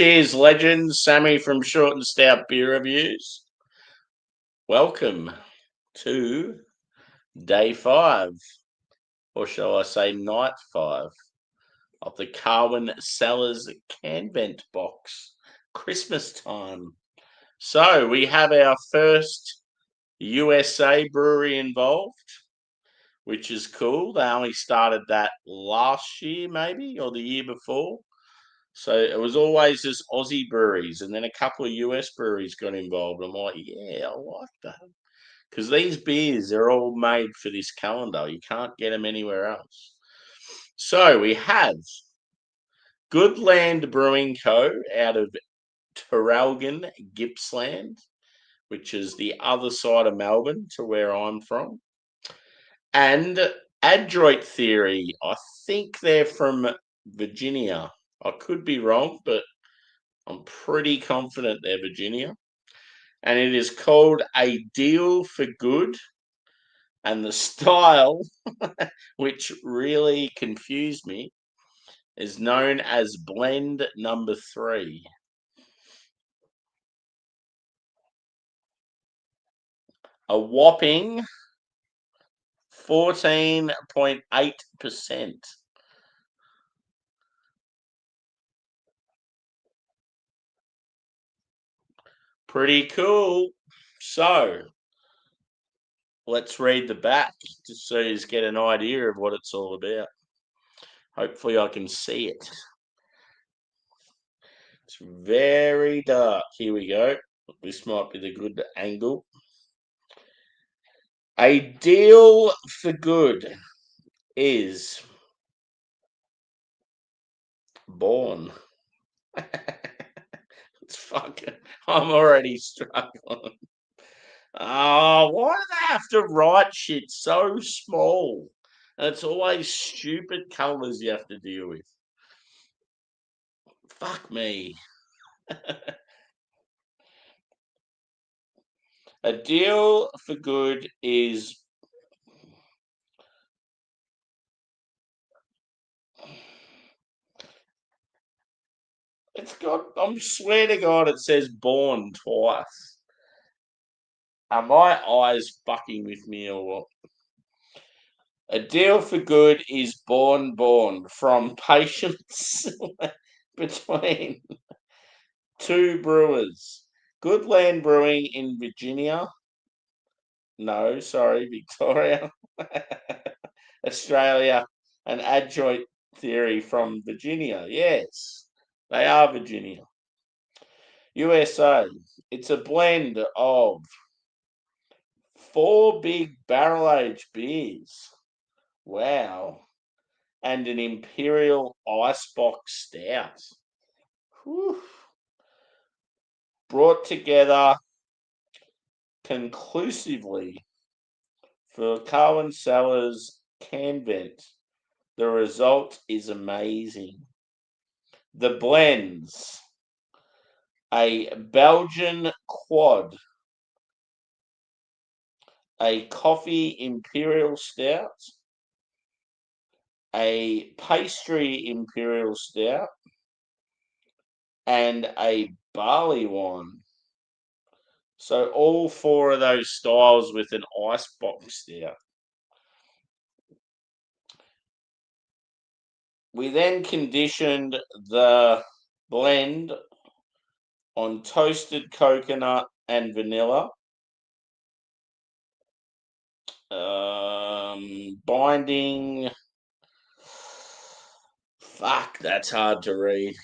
Cheers, legends. Sammy from Short and Stout Beer Reviews. Welcome to day 5, or shall I say night 5, of the CARWYN Cellars Can Vent box. Christmas time. So we have our first USA brewery involved, which is cool. They only started that last year, maybe, or the year before. So it was always just Aussie breweries, and then a couple of US breweries got involved. I'm like, yeah, I like that. Because these beers are all made for this calendar. You can't get them anywhere else. So we have Goodland Brewing Co. out of Traralgon, Gippsland, which is the other side of Melbourne to where I'm from. And Adroit Theory, I think they're from Virginia. I could be wrong, but I'm pretty confident they're Virginia. And it is called A Deal for Good. And the style, which really confused me, is known as Blend Number 3. A whopping 14.8%. Pretty cool. So let's read the back just so you get an idea of what it's all about. Hopefully I can see it. It's very dark. Here we go. This might be the good angle. A deal for good is born. It's fucking. I'm already struggling. Oh, why do they have to write shit so small? And it's always stupid colours you have to deal with. Fuck me. A deal for good is it's got. I swear to God, it says born twice. Are my eyes fucking with me or what? A deal for good is born from patience between two brewers. Goodland Brewing in Virginia. No, sorry, Victoria. Australia. And Adroit Theory from Virginia. Yes, they are Virginia. USA. It's a blend of 4 big barrel-aged beers. Wow. And an Imperial Icebox Stout. Whew. Brought together conclusively for CARWYN Cellars Can Vent. The result is amazing. The blends: a Belgian quad, a coffee Imperial Stout, a pastry Imperial Stout, and a barley wine. So all 4 of those styles with an icebox stout. We then conditioned the blend on toasted coconut and vanilla. Binding. Fuck, that's hard to read.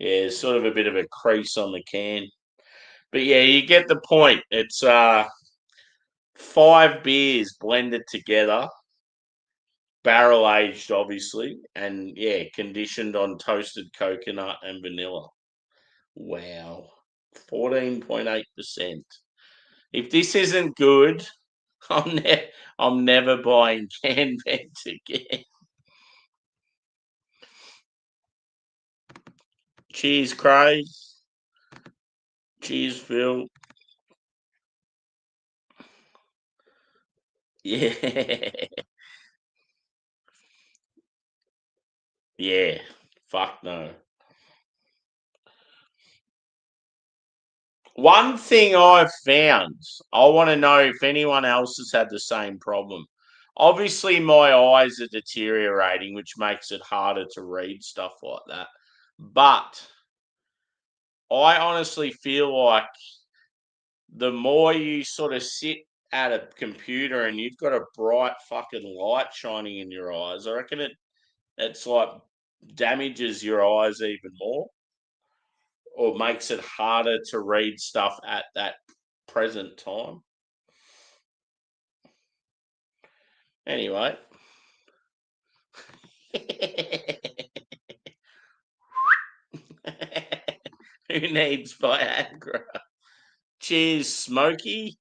Yeah, sort of a bit of a crease on the can. But yeah, you get the point. It's 5 beers blended together, barrel aged, obviously, and yeah, conditioned on toasted coconut and vanilla. Wow, 14.8%. If this isn't good, I'm never buying Can Vent again. Cheers, Craig. Cheers, Phil. Yeah. Yeah. Fuck no. One thing I've found, I want to know if anyone else has had the same problem. Obviously, my eyes are deteriorating, which makes it harder to read stuff like that. But I honestly feel like the more you sort of sit at a computer and you've got a bright fucking light shining in your eyes, I reckon it's like damages your eyes even more or makes it harder to read stuff at that present time. Anyway. Who needs Viagra? Cheers, Smokey.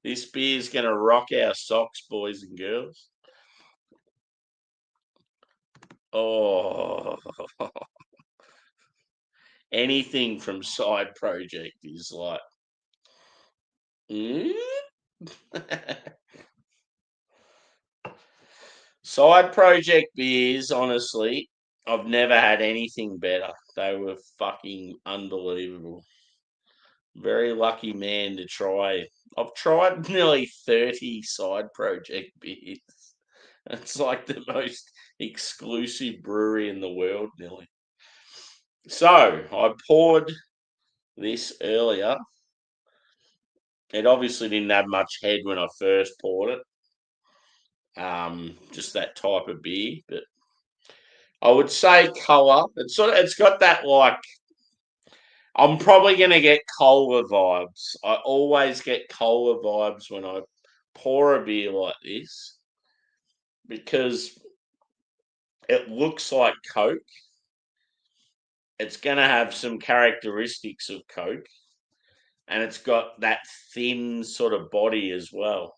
This beer's going to rock our socks, boys and girls. Oh, anything from Side Project is like, mm? Side Project beers, honestly, I've never had anything better. They were fucking unbelievable. Very lucky man to try. I've tried nearly 30 Side Project beers. It's like the most exclusive brewery in the world, nearly. So I poured this earlier. It obviously didn't have much head when I first poured it. Just that type of beer, but I would say colour. It's got that like I'm probably gonna get cola vibes. I always get cola vibes when I pour a beer like this because it looks like Coke. It's gonna have some characteristics of Coke, and it's got that thin sort of body as well.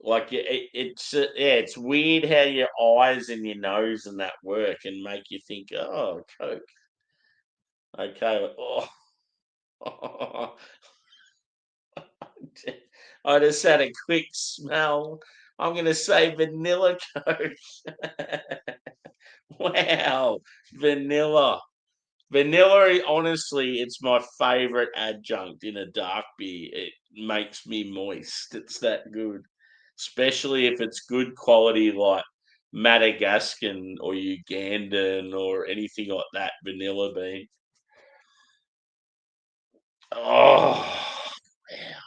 Like it's weird how your eyes and your nose and that work and make you think, oh, Coke. Okay, oh, I just had a quick smell. I'm gonna say vanilla Coke. Wow, vanilla. Vanilla, honestly, it's my favorite adjunct in a dark beer. It makes me moist. It's that good, especially if it's good quality like Madagascan or Ugandan or anything like that. Vanilla bean. Oh, wow.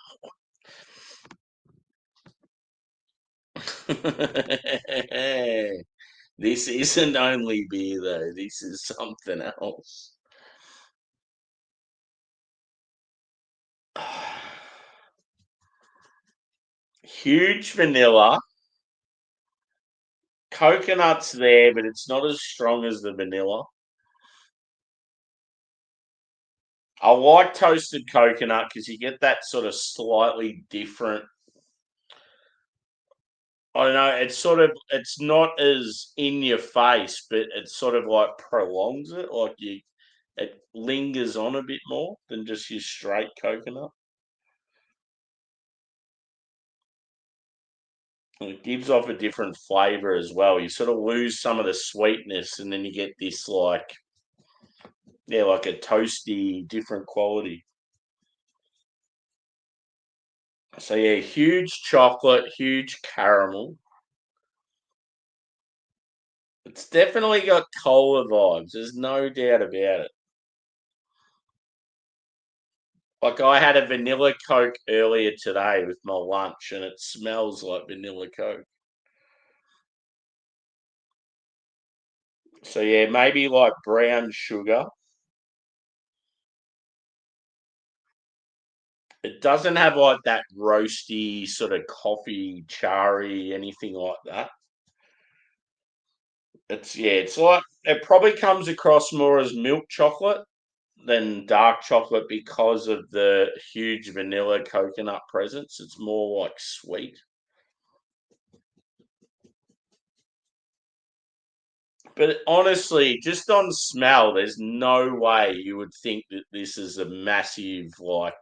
This isn't only beer though. This is something else. Huge vanilla. Coconut's there, but it's not as strong as the vanilla. I like toasted coconut because you get that sort of slightly different. I don't know. It's not as in your face, but it sort of like prolongs it. It lingers on a bit more than just your straight coconut. And it gives off a different flavor as well. You sort of lose some of the sweetness, and then you get this like a toasty, different quality. So yeah, huge chocolate, huge caramel. It's definitely got cola vibes. There's no doubt about it. Like I had a vanilla Coke earlier today with my lunch, and it smells like vanilla Coke. So yeah, maybe like brown sugar. It doesn't have like that roasty sort of coffee, charry, anything like that. It's like it probably comes across more as milk chocolate than dark chocolate because of the huge vanilla coconut presence. It's more like sweet. But honestly, just on smell, there's no way you would think that this is a massive like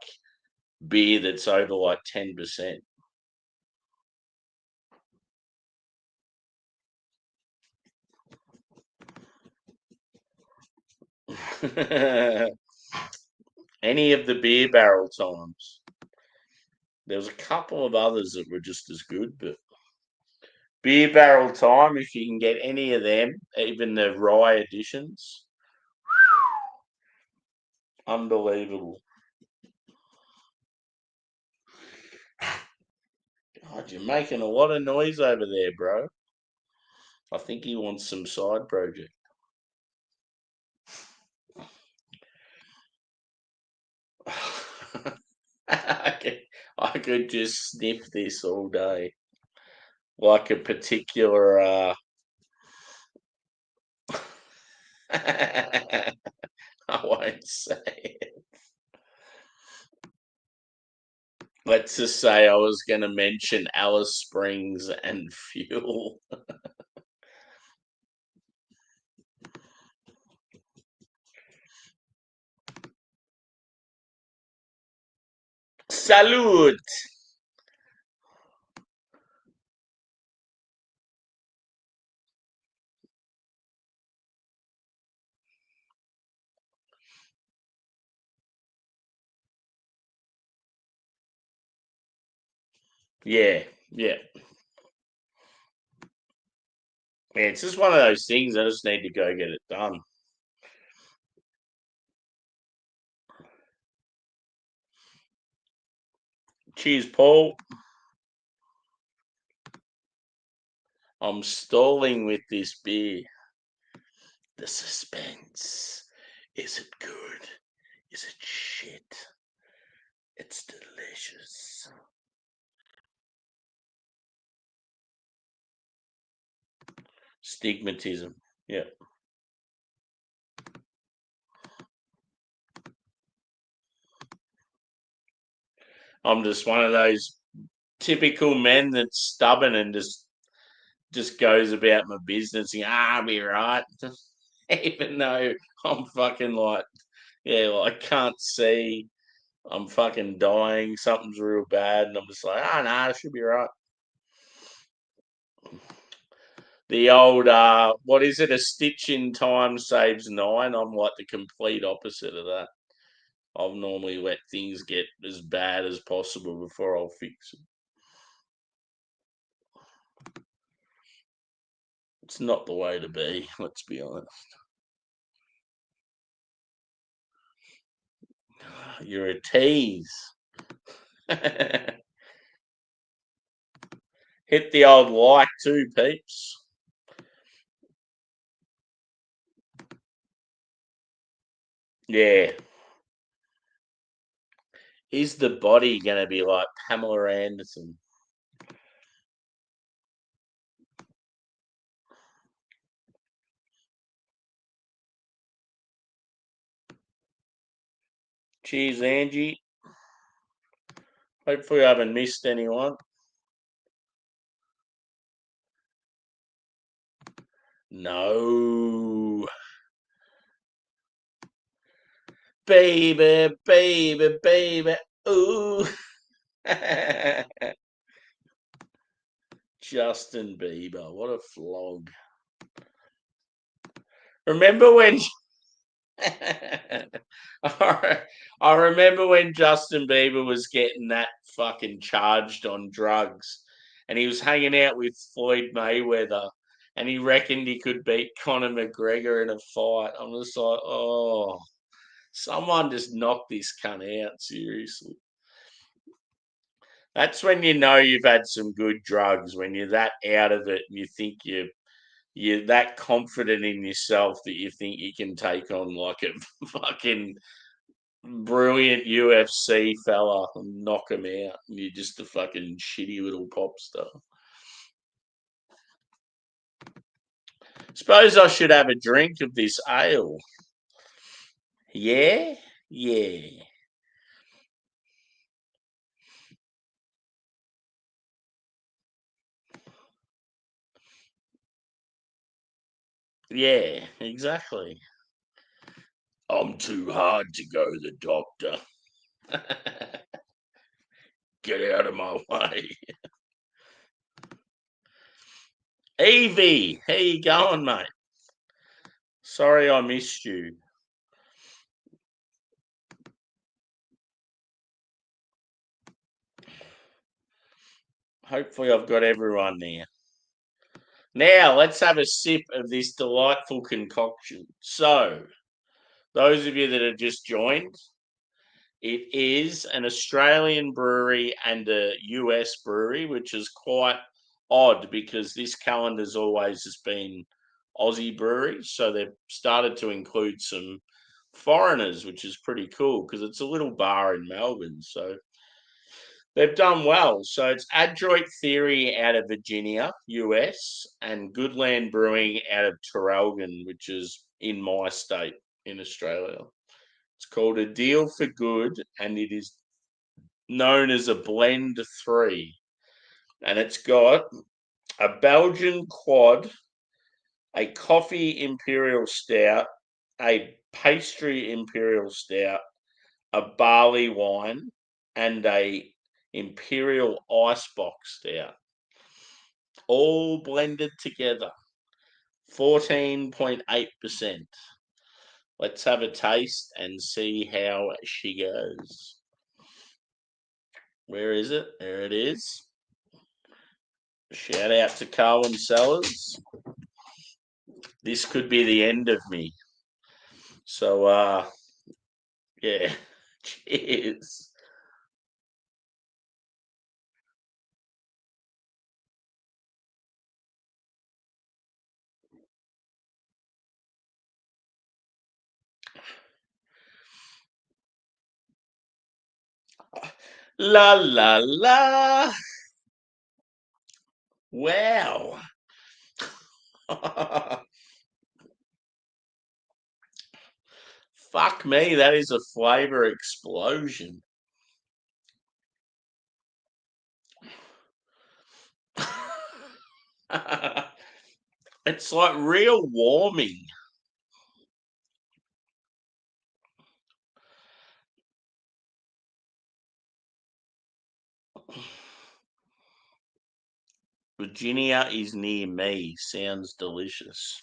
beer that's over like 10%. Any of the beer barrel times. There was a couple of others that were just as good, but beer barrel time, if you can get any of them, even the rye editions, unbelievable. God, you're making a lot of noise over there, bro. I think he wants some side project. I could just sniff this all day. Like a particular I won't say it. Let's just say I was going to mention Alice Springs and Fuel. Salute! Yeah, yeah. Yeah, it's just one of those things. I just need to go get it done. Cheers, Paul. I'm stalling with this beer. The suspense. Is it good? Is it shit? It's delicious. Stigmatism. Yeah. I'm just one of those typical men that's stubborn and just goes about my business and I'll be right. Even though I'm fucking like, yeah, well, I can't see. I'm fucking dying. Something's real bad, and I'm just like, oh no, I should be right. The old, what is it? A stitch in time saves nine. I'm like the complete opposite of that. I'll normally let things get as bad as possible before I'll fix it. It's not the way to be, let's be honest. You're a tease. Hit the old like too, peeps. Yeah. Is the body going to be like Pamela Anderson? Cheers, Angie. Hopefully, I haven't missed anyone. No. Baby, baby, baby. Ooh. Justin Bieber. What a flog. Remember when. I remember when Justin Bieber was getting that fucking charged on drugs and he was hanging out with Floyd Mayweather and he reckoned he could beat Conor McGregor in a fight. I'm just like, oh, someone just knocked this cunt out, seriously. That's when you know you've had some good drugs, when you're that out of it and you think you're that confident in yourself that you think you can take on like a fucking brilliant UFC fella and knock him out. And you're just a fucking shitty little pop star. Suppose I should have a drink of this ale. Yeah? Yeah. Yeah, exactly. I'm too hard to go to the doctor. Get out of my way. Evie, how you going, mate? Sorry I missed you. Hopefully I've got everyone there. Now, let's have a sip of this delightful concoction. So, those of you that have just joined, it is an Australian brewery and a US brewery, which is quite odd because this calendar's always has been Aussie breweries. So they've started to include some foreigners, which is pretty cool because it's a little bar in Melbourne. So they've done well. So it's Adroit Theory out of Virginia, US, and Goodland Brewing out of Traralgon, which is in my state in Australia. It's called A Deal for Good, and it is known as a blend 3. And it's got a Belgian quad, a coffee imperial stout, a pastry imperial stout, a barley wine, and a imperial icebox stout, all blended together. 14.8%. Let's have a taste and see how she goes. Where is it? There it is. Shout out to CARWYN Sellers. This could be the end of me. So, yeah. Cheers. La la la. Wow. Fuck me, that is a flavor explosion. It's like real warming. Virginia is near me. Sounds delicious.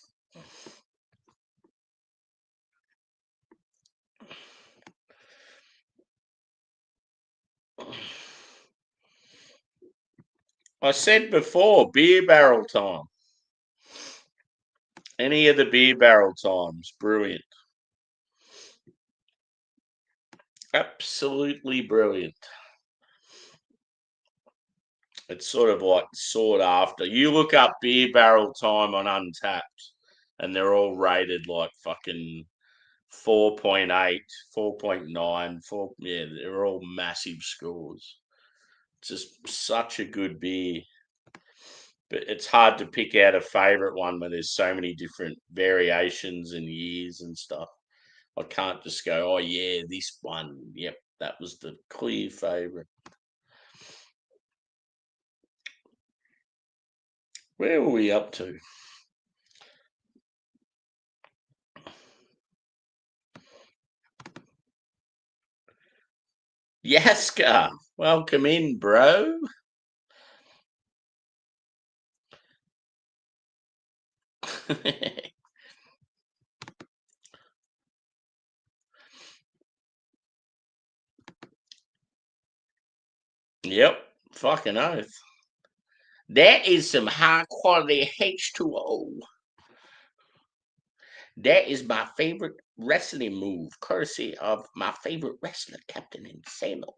I said before, beer barrel time. Any of the beer barrel times, brilliant. Absolutely brilliant. It's sort of like sought after. You look up beer barrel time on Untapped, and they're all rated like fucking 4.8, 4.9, 4. Yeah, they're all massive scores. It's just such a good beer. But it's hard to pick out a favorite one when there's so many different variations and years and stuff. I can't just go, oh yeah, this one. Yep, that was the clear favorite. Where were we up to? Yaska, welcome in, bro. Yep, fucking oath. That is some high quality H2O. That is my favorite wrestling move, courtesy of my favorite wrestler, Captain Insano.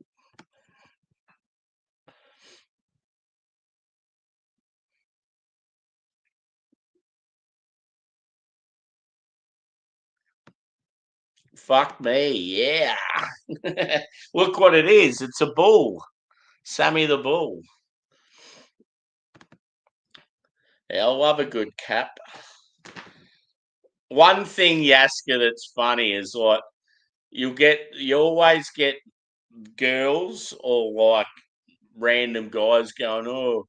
Fuck me, yeah. Look what it is. It's a bull. Sammy the Bull. Yeah, I love a good cap. One thing, Yaska, that's funny is like you always get girls or like random guys going, oh,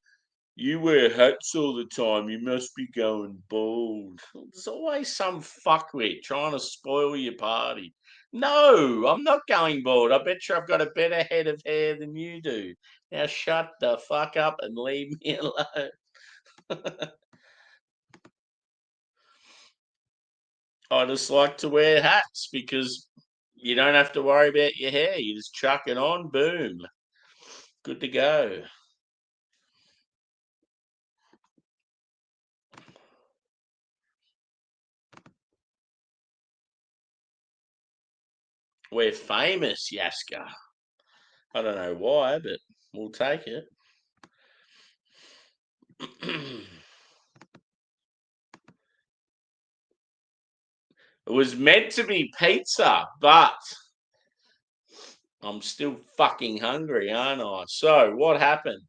you wear hats all the time. You must be going bald. There's always some fuckwit trying to spoil your party. No, I'm not going bald. I bet you I've got a better head of hair than you do. Now shut the fuck up and leave me alone. I just like to wear hats because you don't have to worry about your hair. You just chuck it on, boom, good to go. We're famous, Yaska. I don't know why, but we'll take it. It was meant to be pizza, but I'm still fucking hungry, aren't I? So, what happened?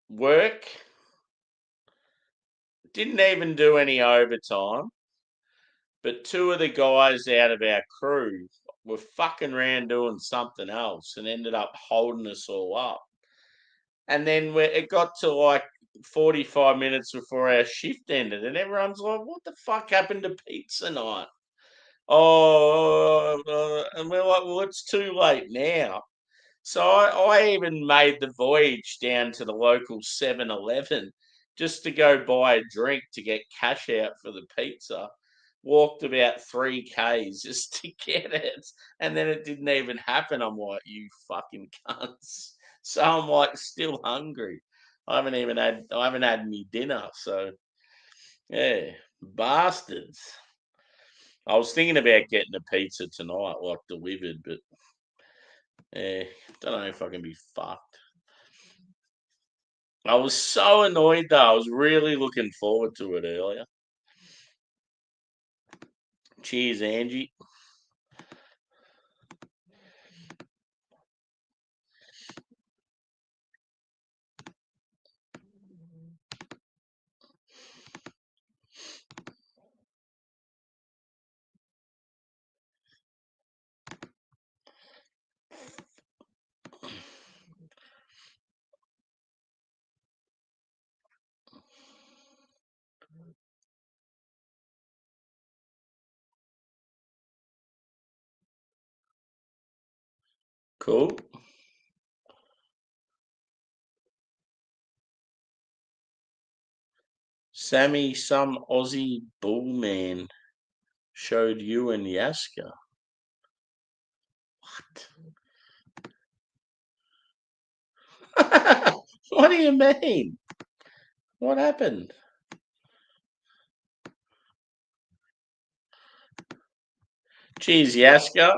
Work didn't even do any overtime, but two of the guys out of our crew were fucking around doing something else and ended up holding us all up. And then it got to like 45 minutes before our shift ended, and everyone's like, what the fuck happened to pizza night? And we're like, well, it's too late now. So I even made the voyage down to the local 7-Eleven just to go buy a drink to get cash out for the pizza. Walked about 3 Ks just to get it. And then it didn't even happen. I'm like, you fucking cunts. So I'm like still hungry. I haven't had any dinner. So yeah, bastards. I was thinking about getting a pizza tonight, like delivered, but don't know if I can be fucked. I was so annoyed though. I was really looking forward to it earlier. Cheers, Angie. Cool. Sammy, some Aussie bullman showed you and Yaska. What? What do you mean? What happened? Cheers, Yaska.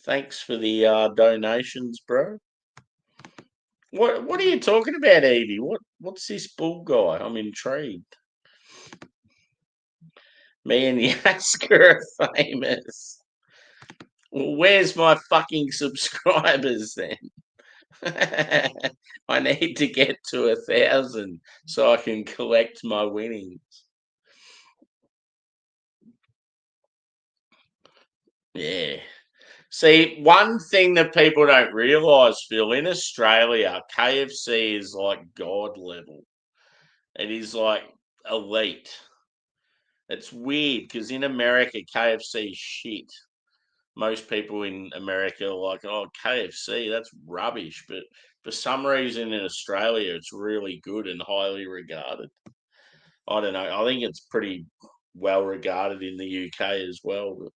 Thanks for the donations, bro. What are you talking about, Evie? What's this bull guy? I'm intrigued. Me and Yaska are famous. Well, where's my fucking subscribers then? I need to get to 1,000 so I can collect my winnings. Yeah. See, one thing that people don't realise, Phil, in Australia, KFC is like God level. It is like elite. It's weird because in America, KFC is shit. Most people in America are like, oh, KFC, that's rubbish. But for some reason in Australia, it's really good and highly regarded. I don't know. I think it's pretty well regarded in the UK as well. But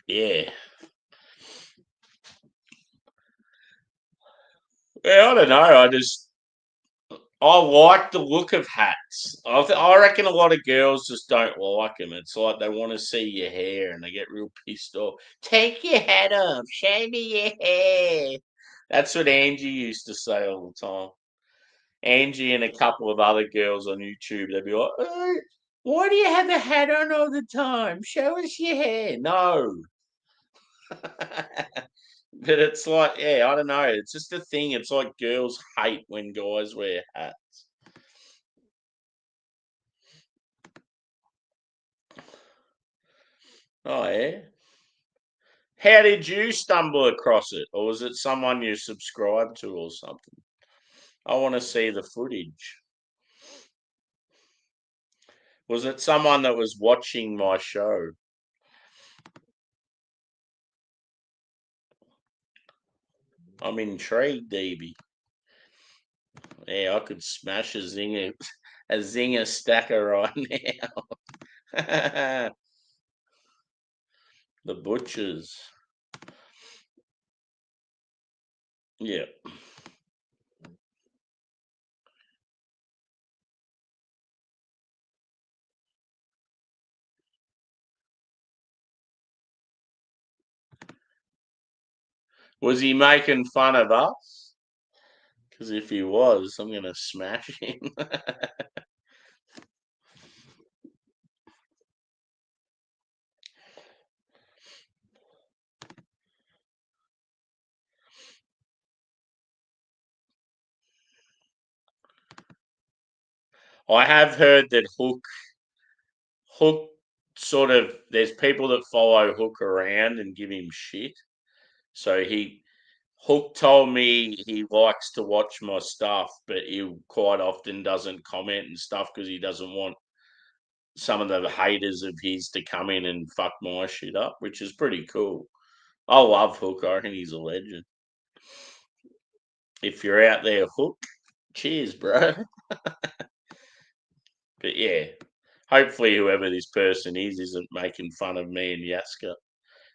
yeah. Yeah, I don't know. I like the look of hats. I reckon a lot of girls just don't like them. It's like they want to see your hair and they get real pissed off. Take your hat off. Show me your hair. That's what Angie used to say all the time. Angie and a couple of other girls on YouTube, they'd be like, oh, why do you have a hat on all the time? Show us your hair. No. But it's like, yeah, I don't know. It's just a thing. It's like girls hate when guys wear hats. Oh, yeah. How did you stumble across it? Or was it someone you subscribed to or something? I want to see the footage. Was it someone that was watching my show? I'm intrigued, Evie. Yeah, I could smash a zinger stacker right now. The butchers. Yeah. Was he making fun of us? Because if he was, I'm going to smash him. I have heard that Hook sort of, there's people that follow Hook around and give him shit. So Hook told me he likes to watch my stuff, but he quite often doesn't comment and stuff because he doesn't want some of the haters of his to come in and fuck my shit up, which is pretty cool. I love Hook. I reckon he's a legend. If you're out there, Hook, cheers, bro. But yeah, hopefully whoever this person is isn't making fun of me and Yaska.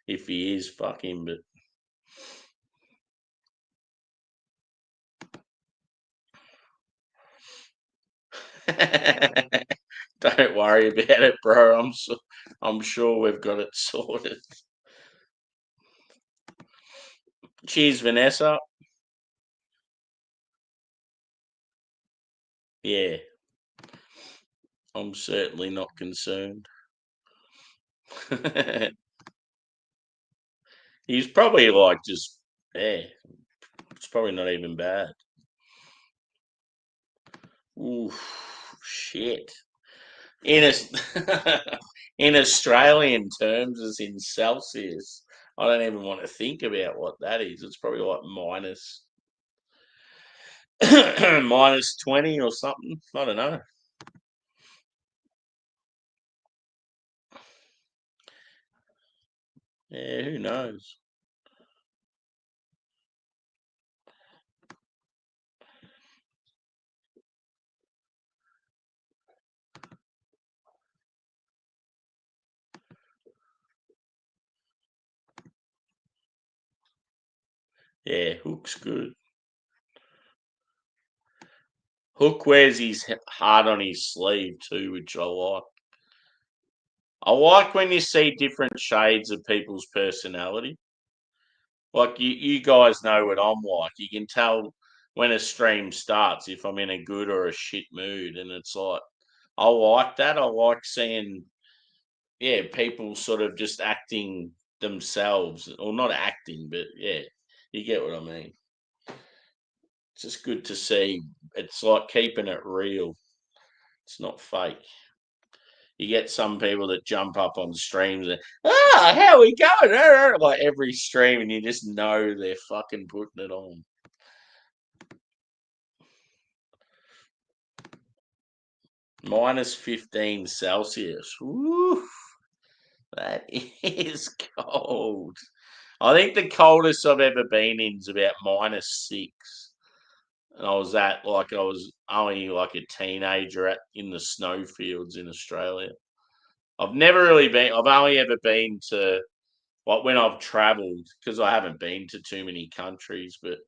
If he is, fuck him. But don't worry about it, bro. I'm sure we've got it sorted. Cheers, Vanessa. Yeah, I'm certainly not concerned. He's probably like just, yeah, it's probably not even bad. Ooh, shit. In a, in Australian terms, as in Celsius, I don't even want to think about what that is. It's probably like minus minus 20 or something. I don't know. Yeah, who knows? Yeah, Hook's good. Hook wears his heart on his sleeve too, which I like. I like when you see different shades of people's personality. Like you guys know what I'm like. You can tell when a stream starts if I'm in a good or a shit mood, and it's like I like that. I like seeing, yeah, people sort of just acting themselves, or not acting, but yeah, you get what I mean. It's just good to see. It's like keeping it real. It's not fake. You get some people that jump up on streams and how we going? Like every stream, and you just know they're fucking putting it on. Minus 15 Celsius. Woo, that is cold. I think the coldest I've ever been in is about -6. And I was only like a teenager in the snowfields in Australia. I've never really been, I've only ever been to, like when I've travelled, because I haven't been to too many countries, but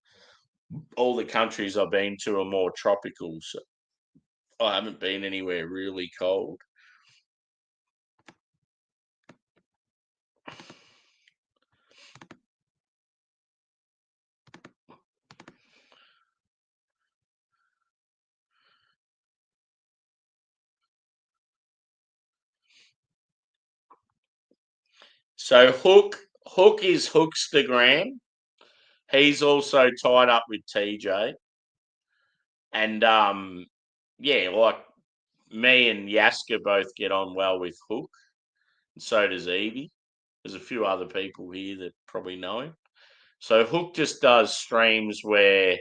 all the countries I've been to are more tropical. So I haven't been anywhere really cold. So Hook is Hookstagram. He's also tied up with TJ. And yeah, like me and Yaska both get on well with Hook. And so does Evie. There's a few other people here that probably know him. So Hook just does streams where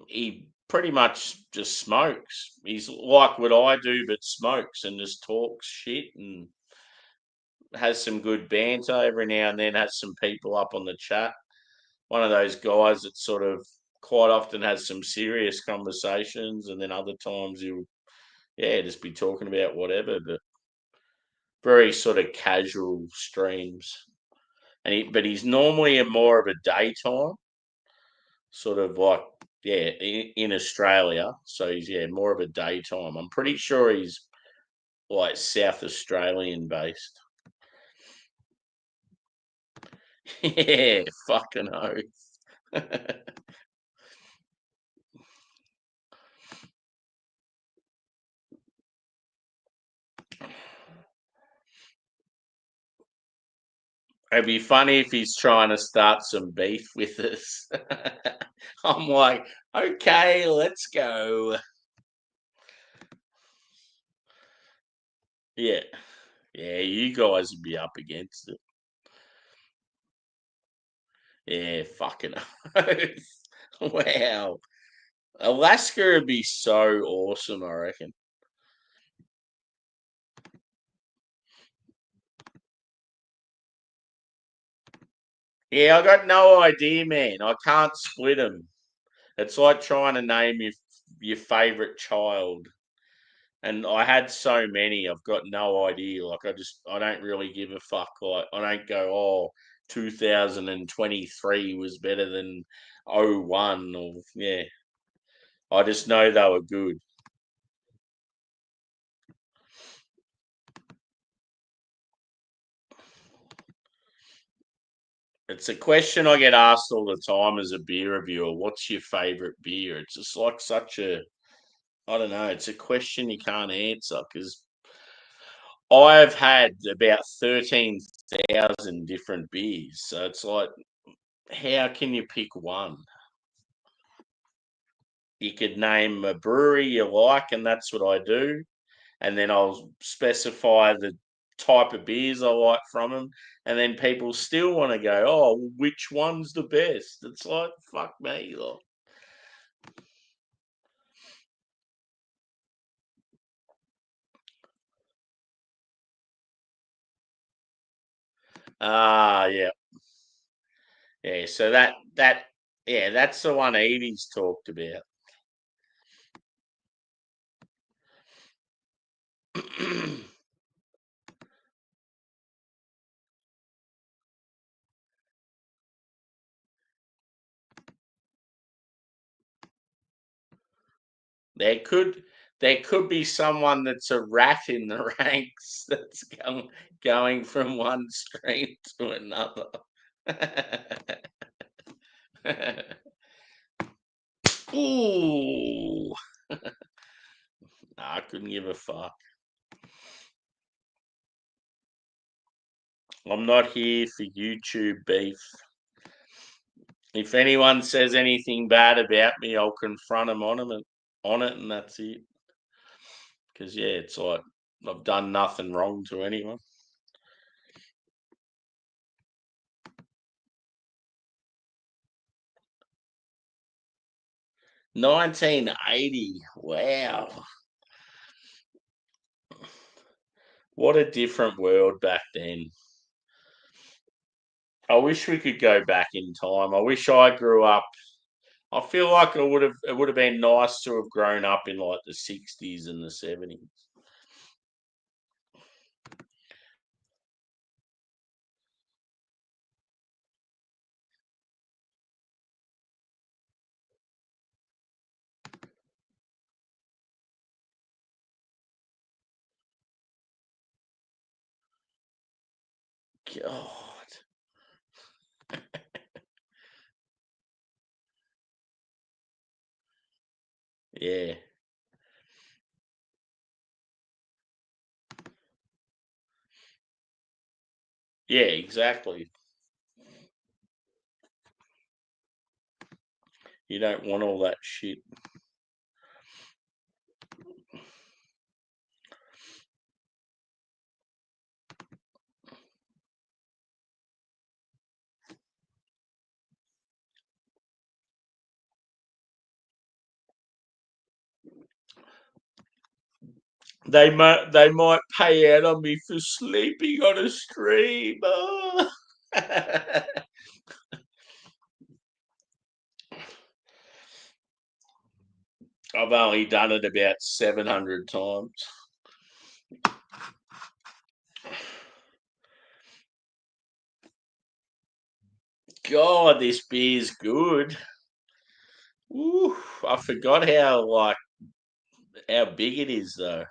he pretty much just smokes. He's like what I do, but smokes and just talks shit and has some good banter every now and then, has some people up on the chat. One of those guys that sort of quite often has some serious conversations, and then other times he'll, yeah, just be talking about whatever. But very sort of casual streams. But he's normally more of a daytime, sort of like, yeah, in Australia. So he's, yeah, more of a daytime. I'm pretty sure he's like South Australian based. Yeah, fucking oath. It'd be funny if he's trying to start some beef with us. I'm like, okay, let's go. Yeah, yeah, you guys would be up against it. Yeah, fucking oath. Wow. Alaska would be so awesome, I reckon. Yeah, I got no idea, man. I can't split them. It's like trying to name your favorite child. And I had so many, I've got no idea. Like I don't really give a fuck. Like I don't go, oh, 2023 was better than '01 or yeah. I just know they were good. It's a question I get asked all the time as a beer reviewer. What's your favorite beer? It's just like such a, I don't know. It's a question you can't answer because I've had about 13,000 different beers. So it's like, how can you pick one? You could name a brewery you like, and that's what I do. And then I'll specify the type of beers I like from them. And then people still want to go, oh, which one's the best? It's like, fuck me. Like, yeah. Yeah. So yeah, that's the one Edie's talked about. There could there could be someone that's a rat in the ranks that's going from one stream to another. Ooh, I couldn't give a fuck. I'm not here for YouTube beef. If anyone says anything bad about me, I'll confront them on it, and that's it. Because yeah, it's like I've done nothing wrong to anyone. 1980. Wow. What a different world back then. I wish we could go back in time. I wish I grew up. I feel like it would have been nice to have grown up in like the 60s and the 70s. God. Yeah. Yeah, exactly. You don't want all that shit. They might pay out on me for sleeping on a stream. Oh. I've only done it about 700 times. God, this beer's good. Ooh, I forgot how big it is though.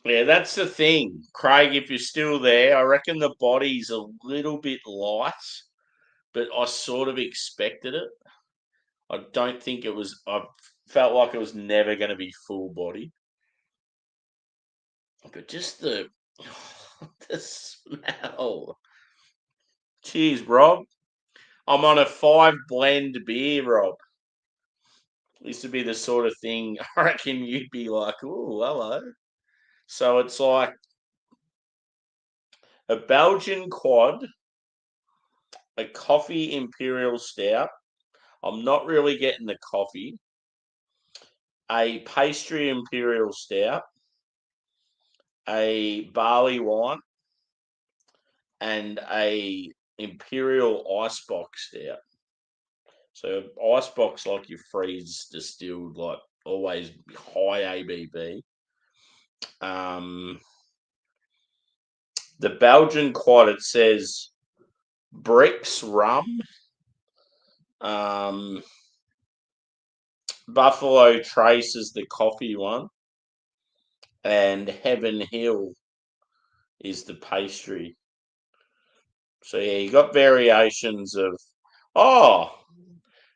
Yeah, that's the thing, Craig. If you're still there, I reckon the body's a little bit light, but I sort of expected it. I don't think it was. I felt like it was never going to be full body, but just the the smell. Cheers, Rob. I'm on a 5 blend beer, Rob. Used to be the sort of thing I reckon you'd be like, oh, hello. So it's like a Belgian quad, a coffee imperial stout. I'm not really getting the coffee. A pastry imperial stout, a barley wine, and a imperial icebox stout. So icebox, like you freeze distilled, like always high ABV. The Belgian quad, it says Bricks rum, um, Buffalo Trace is the coffee one, and Heaven Hill is the pastry. So yeah, you got variations of. Oh,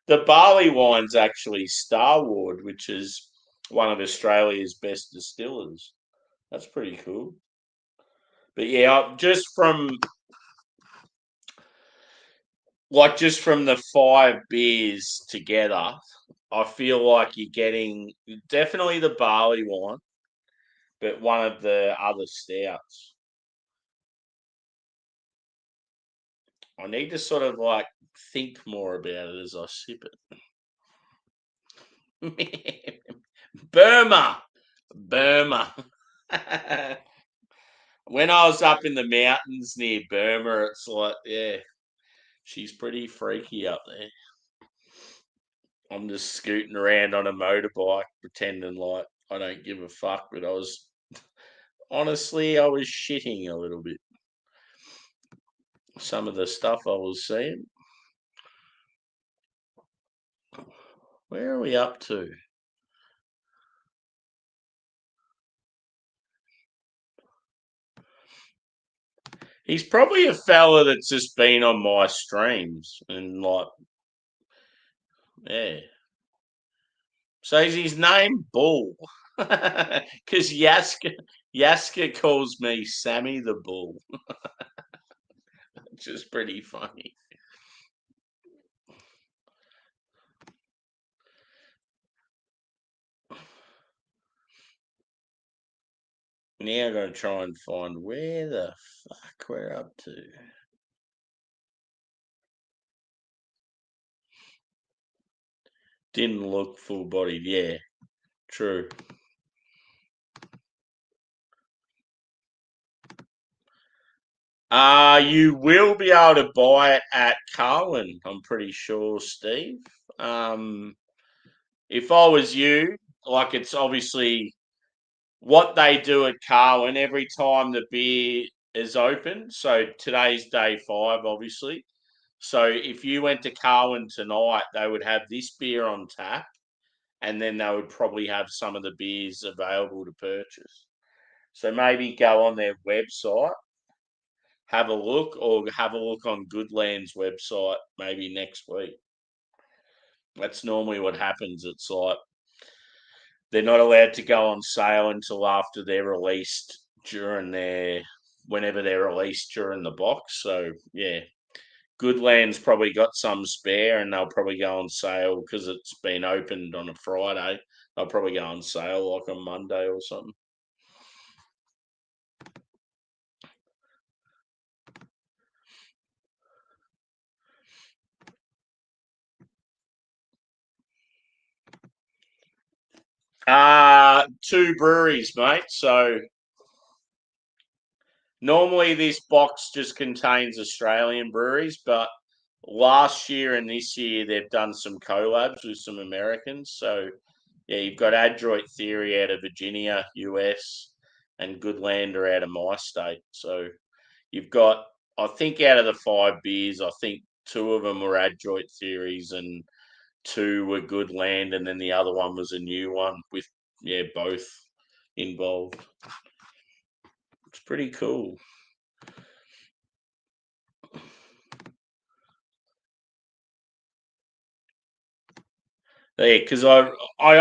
the barley wine's actually Starward, which is one of Australia's best distillers. That's pretty cool. But yeah, just from the 5 beers together, I feel like you're getting definitely the barley wine, but one of the other stouts. I need to sort of think more about it as I sip it. Burma. Burma. When I was up in the mountains near Burma, it's like, yeah, she's pretty freaky up there. I'm just scooting around on a motorbike, pretending like I don't give a fuck, but I was shitting a little bit. Some of the stuff I was seeing. Where are we up to? He's probably a fella that's just been on my streams and yeah. So is his name Bull? Because Yaska calls me Sammy the Bull, which is pretty funny. Now I'm going to try and find where the fuck we're up to. Didn't look full bodied. Yeah, true. You will be able to buy it at CARWYN, I'm pretty sure, Steve. If I was you, it's obviously what they do at CARWYN every time the beer is open. So today's day 5, obviously. So if you went to CARWYN tonight, they would have this beer on tap, and then they would probably have some of the beers available to purchase. So maybe go on their website, have a look, or have a look on Goodland's website maybe next week. That's normally what happens. It's like they're not allowed to go on sale until after they're released whenever they're released during the box. So yeah, Goodland's probably got some spare, and they'll probably go on sale because it's been opened on a Friday. They'll probably go on sale like on Monday or something. Two breweries, mate. So normally this box just contains Australian breweries, but last year and this year they've done some collabs with some Americans. So yeah, you've got Adroit Theory out of Virginia, US, and Goodlander out of my state. So you've got, I think out of the 5 beers, I think 2 of them were Adroit theories and 2 were Good Land, and then the other one was a new one with, both involved. It's pretty cool. Yeah, because I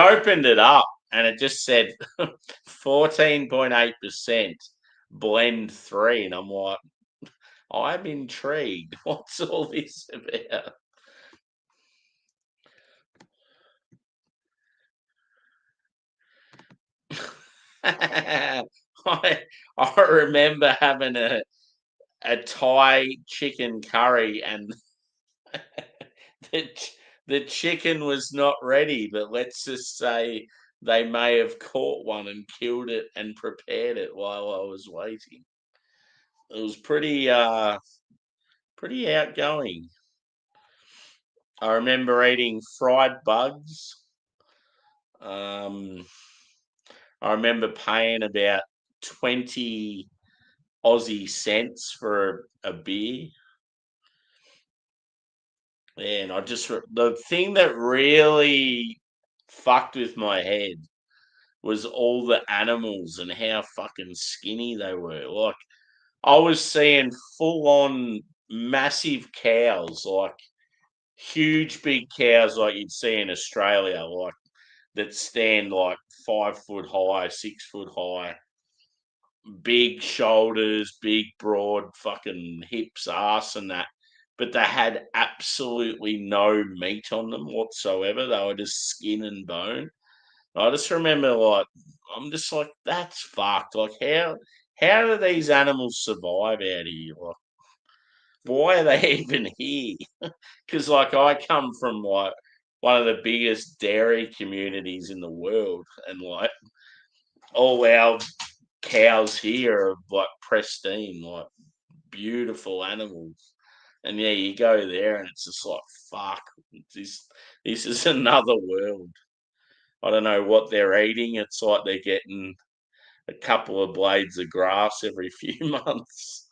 opened it up and it just said 14.8% blend 3, and I'm like, I'm intrigued. What's all this about? I I remember having a Thai chicken curry, and the the chicken was not ready, but let's just say they may have caught one and killed it and prepared it while I was waiting. It was pretty outgoing. I remember eating fried bugs. Um, I remember paying about 20 Aussie cents for a beer. Yeah, and the thing that really fucked with my head was all the animals and how fucking skinny they were. Like, I was seeing full on massive cows, like huge big cows like you'd see in Australia, like that stand like 5 foot high, 6 foot high, big shoulders, big broad fucking hips, ass, and that. But they had absolutely no meat on them whatsoever. They were just skin and bone. I just remember, like, I'm just like, that's fucked. Like, how do these animals survive out here? Like, why are they even here? Because, like, I come from like one of the biggest dairy communities in the world, and like all our cows here are like pristine, like beautiful animals. And yeah, you go there and it's just like, fuck, this is another world. I don't know what they're eating. It's like they're getting a couple of blades of grass every few months.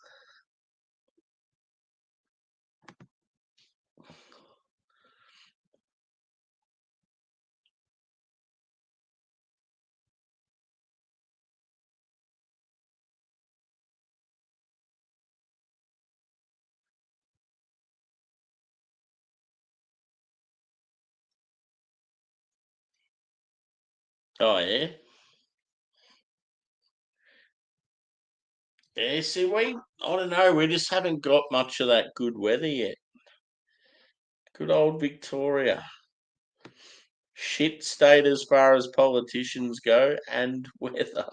Oh yeah. Yeah, see, I don't know, we just haven't got much of that good weather yet. Good old Victoria. Shit state as far as politicians go and weather.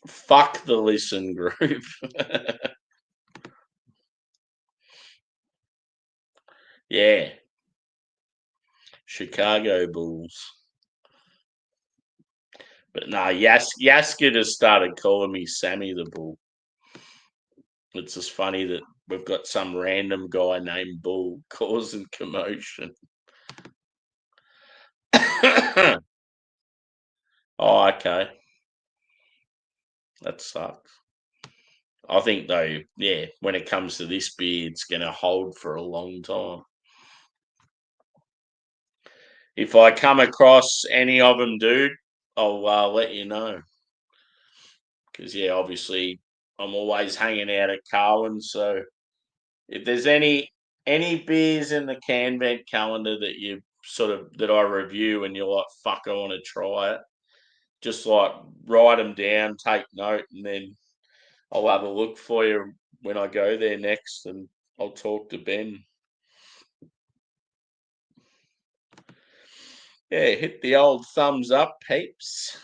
Fuck the listen group. Yeah, Chicago Bulls. But no, Yasker just started calling me Sammy the Bull. It's just funny that we've got some random guy named Bull causing commotion. Oh, okay. That sucks. I think though, yeah, when it comes to this beer, it's going to hold for a long time. If I come across any of them, dude, I'll let you know. Because yeah, obviously I'm always hanging out at CARWYN, so if there's any beers in the can vent calendar that you sort of that I review and you're like, fuck, I want to try it, just like write them down, take note, and then I'll have a look for you when I go there next, and I'll talk to Ben. Yeah, hit the old thumbs up, peeps.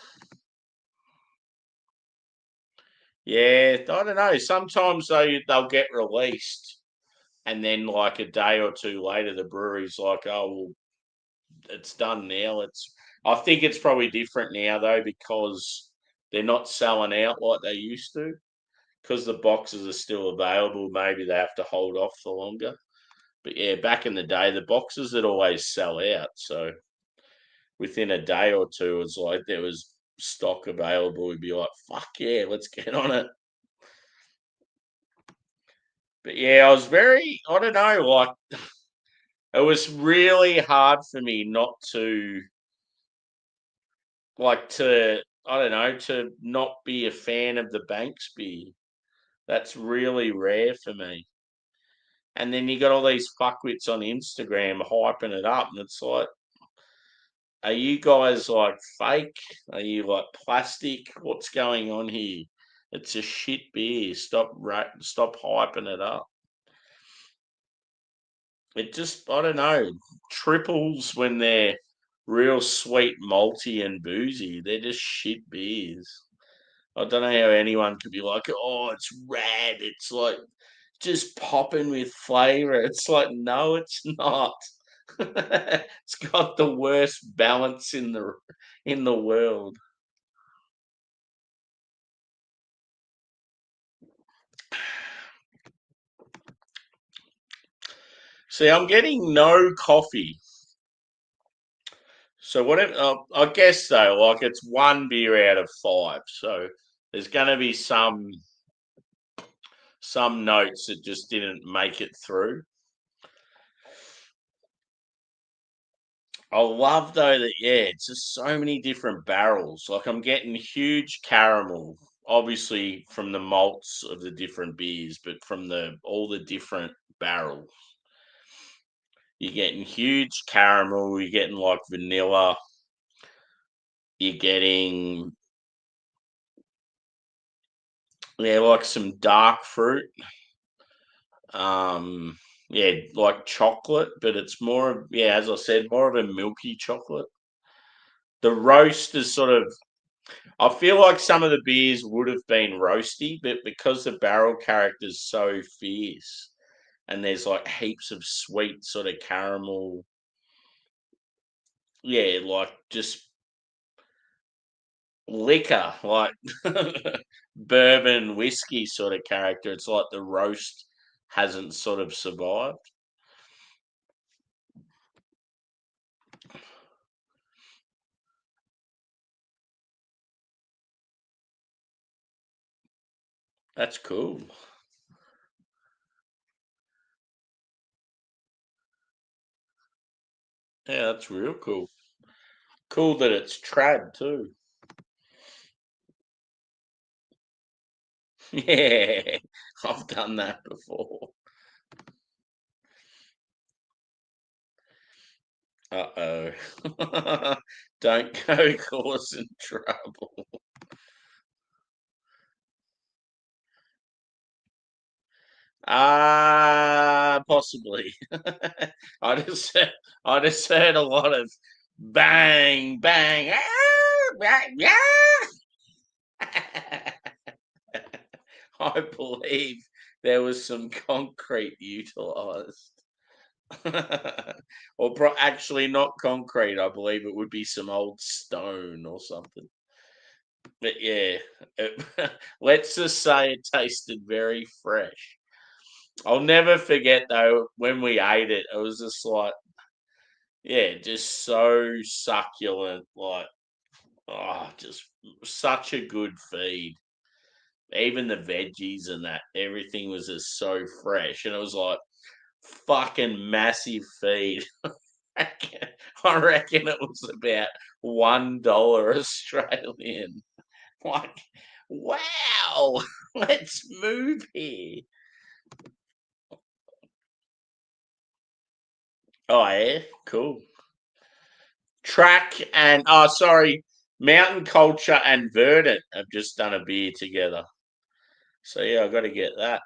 Yeah, I don't know. Sometimes they'll get released, and then like a day or two later, the brewery's like, "Oh, well, it's done now." I think it's probably different now though because they're not selling out like they used to. because the boxes are still available, maybe they have to hold off for longer. But yeah, back in the day, the boxes would always sell out. So within a day or two, it's like there was stock available. We'd be like, fuck yeah, let's get on it. But yeah, I don't know, like, it was really hard for me not to, I don't know, to not be a fan of the Banks beer. That's really rare for me. And then you got all these fuckwits on Instagram hyping it up, and it's like, are you guys like fake? Are you like plastic? What's going on here? It's a shit beer. Stop hyping it up. It just, I don't know, triples when they're real sweet, malty, and boozy. They're just shit beers. I don't know how anyone could be like, oh, it's rad. It's like just popping with flavor. It's like, no, it's not. It's got the worst balance in the world. See, I'm getting no coffee. So whatever, I guess though, like it's one beer out of five. So there's going to be some notes that just didn't make it through. I love though that it's just so many different barrels. Like I'm getting huge caramel, obviously from the malts of the different beers, but from the all the different barrels. You're getting huge caramel, you're getting like vanilla, you're getting like some dark fruit. Um like chocolate, but it's more of as I said, more of a milky chocolate. The roast is sort of I feel like some of the beers would have been roasty, but because the barrel character is so fierce and there's like heaps of sweet sort of caramel, like just liquor, like bourbon whiskey sort of character. It's like the roast hasn't sort of survived. That's cool. Yeah, that's real cool. Cool that it's trad too. Yeah, I've done that before. Uh-oh. Don't go causing trouble. Possibly. I just heard a lot of bang, bang. I believe there was some concrete utilised. Or actually not concrete, I believe it would be some old stone or something. But yeah, let's just say it tasted very fresh. I'll never forget though when we ate it. It was just like, just so succulent. Like, just such a good feed. Even the veggies and that, everything was just so fresh, and it was like fucking massive feed. I reckon it was about $1 Australian. Like, wow, let's move here. Oh yeah, cool. Track and sorry, Mountain Culture and Verdant have just done a beer together. So yeah, I got to get that.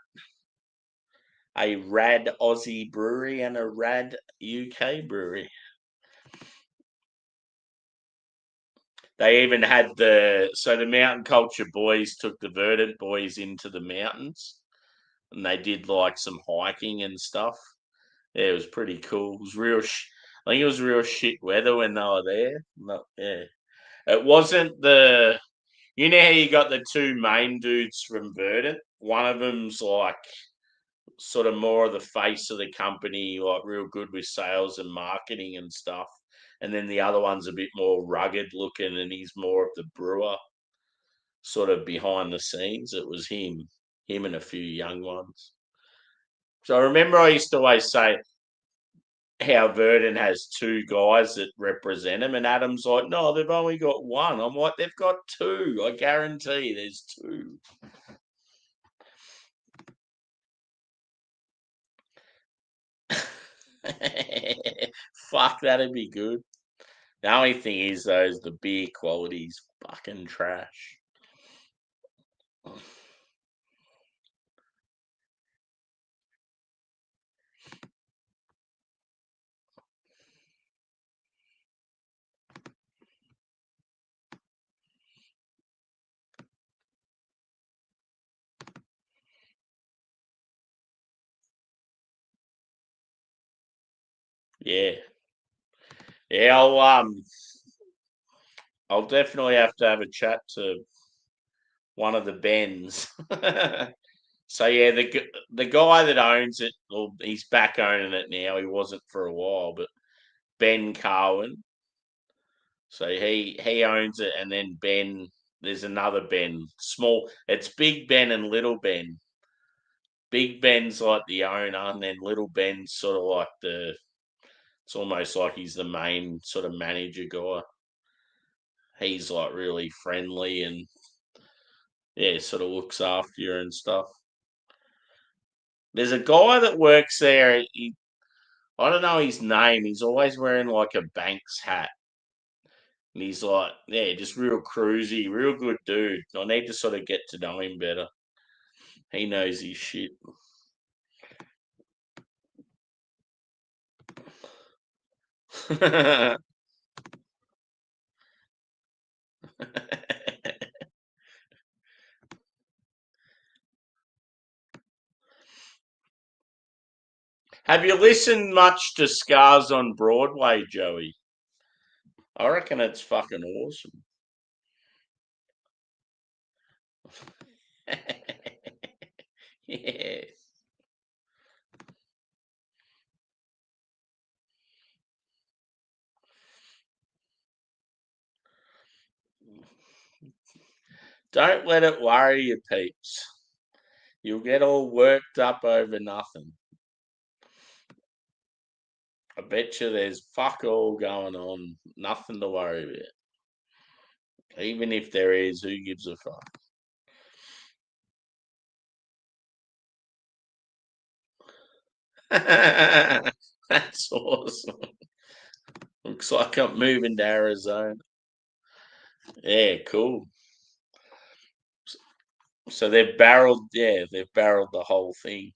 A rad Aussie brewery and a rad UK brewery. They even had the Mountain Culture boys took the Verdant boys into the mountains, and they did like some hiking and stuff. Yeah, it was pretty cool. It was I think it was real shit weather when they were there. Yeah, it wasn't You know how you got the two main dudes from Verdant? One of them's like sort of more of the face of the company, like real good with sales and marketing and stuff. And then the other one's a bit more rugged looking and he's more of the brewer, sort of behind the scenes. It was him and a few young ones. So I remember I used to always say how Verdant has two guys that represent him, and Adam's like, no, they've only got one. I'm like, they've got two. I guarantee there's two. Fuck, that'd be good. The only thing is, though, is the beer quality's fucking trash. Yeah, yeah. I'll definitely have a chat to one of the Bens. So yeah, the guy that owns it, well, he's back owning it now. He wasn't for a while, but Ben CARWYN. So he owns it, and then Ben. There's another Ben, small. It's Big Ben and Little Ben. Big Ben's like the owner, and then Little Ben's sort of like the. It's almost like he's the main sort of manager guy. He's like really friendly and yeah, sort of looks after you and stuff. There's a guy that works there. I don't know his name. He's always wearing like a Banks hat. And he's like, yeah, just real cruisy, real good dude. I need to sort of get to know him better. He knows his shit. Have you listened much to Scars on Broadway, Joey? I reckon it's fucking awesome. Yeah. Don't let it worry you, peeps. You'll get all worked up over nothing. I bet you there's fuck all going on. Nothing to worry about. Even if there is, who gives a fuck? That's awesome. Looks like I'm moving to Arizona. Yeah, cool. So they've barreled the whole thing.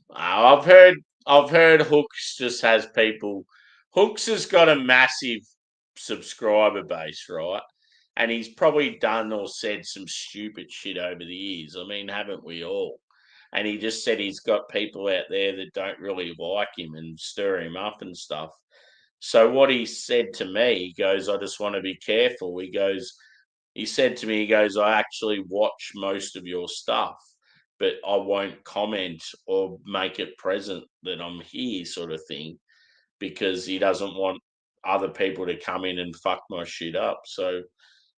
I've heard Hooks just has people. Hooks has got a massive subscriber base, right? And he's probably done or said some stupid shit over the years. I mean, haven't we all? And he just said he's got people out there that don't really like him and stir him up and stuff. So what he said to me, he goes, I just want to be careful. He said to me, he goes, I actually watch most of your stuff, but I won't comment or make it present that I'm here, sort of thing, because he doesn't want other people to come in and fuck my shit up. So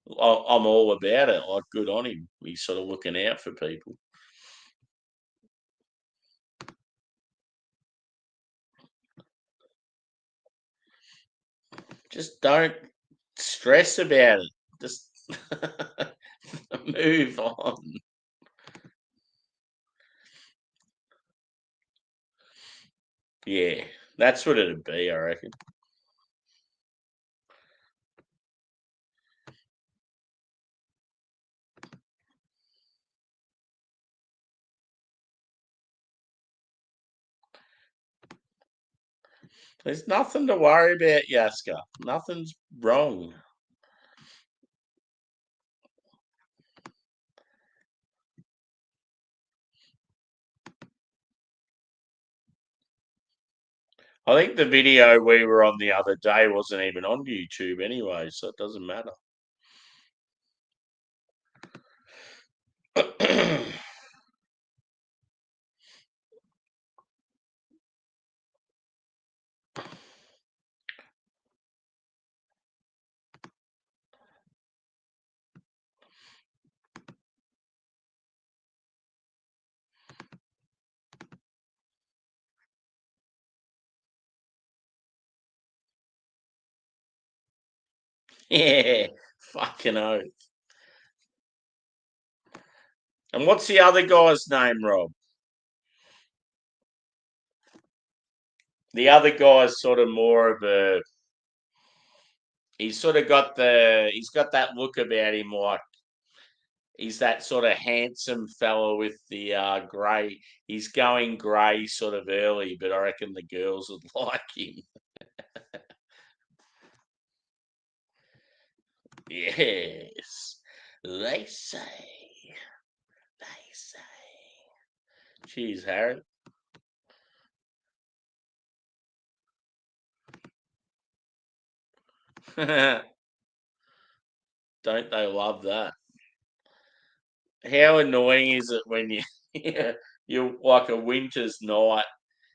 I'm all about it. Like, good on him. He's sort of looking out for people. Just don't stress about it. Just move on. Yeah, that's what it'd be, I reckon. There's nothing to worry about, Yaska. Nothing's wrong. I think the video we were on the other day wasn't even on YouTube anyway, so it doesn't matter. Yeah, fucking oath. And what's the other guy's name, Rob? The other guy's sort of more of a. He's sort of got he's got that look about him, like he's that sort of handsome fella with the grey. He's going grey sort of early, but I reckon the girls would like him. Yes, they say. They say. Cheers, Harry. Don't they love that? How annoying is it when you're like a winter's night,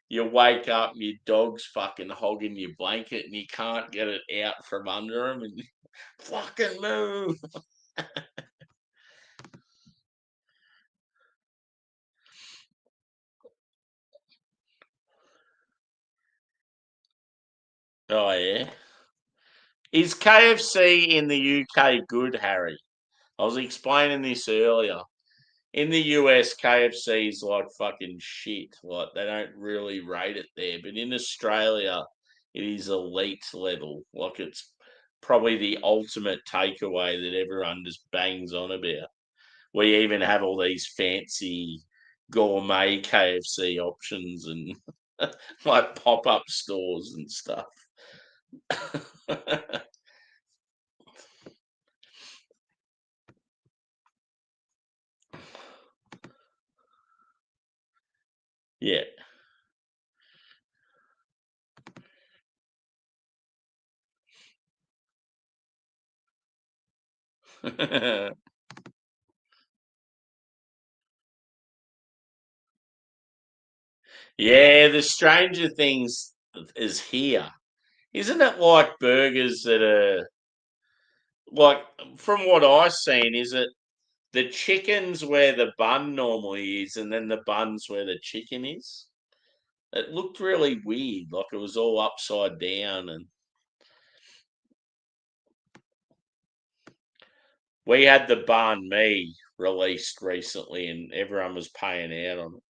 you wake up and your dog's fucking hogging your blanket and you can't get it out from under him and fucking move. Oh yeah. Is KFC in the UK good, Harry? I was explaining this earlier. In the US, KFC is like fucking shit. Like they don't really rate it there. But in Australia, it is elite level. Like it's probably the ultimate takeaway that everyone just bangs on about. We even have all these fancy gourmet KFC options and like pop up stores and stuff. Yeah. Yeah, the Stranger Things is here. Isn't it like burgers that are like from what I've seen, is it the chicken's where the bun normally is and then the bun's where the chicken is? It looked really weird, like it was all upside down and we had the banh mi released recently and everyone was paying out on it.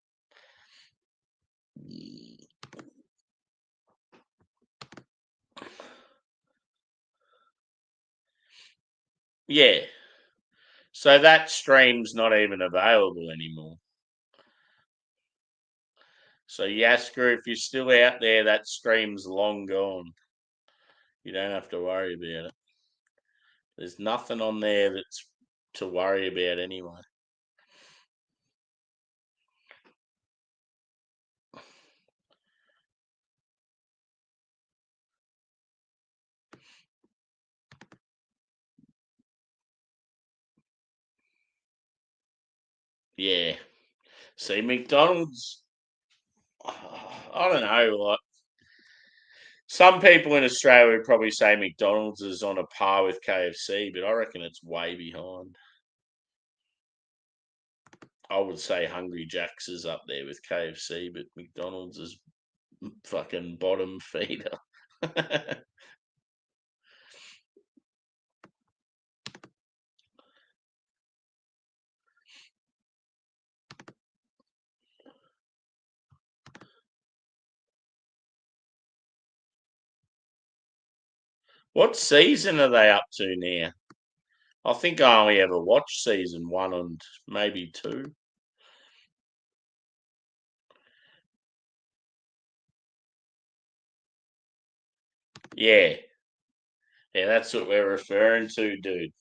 Yeah. So that stream's not even available anymore. So Yasker, if you're still out there, that stream's long gone. You don't have to worry about it. There's nothing on there that's to worry about anyway. Yeah. See, McDonald's, I don't know. Like some people in Australia would probably say McDonald's is on a par with KFC, but I reckon it's way behind. I would say Hungry Jack's is up there with KFC, but McDonald's is fucking bottom feeder. What season are they up to now? I think I only ever watched season one and maybe two. Yeah. Yeah, that's what we're referring to, dude.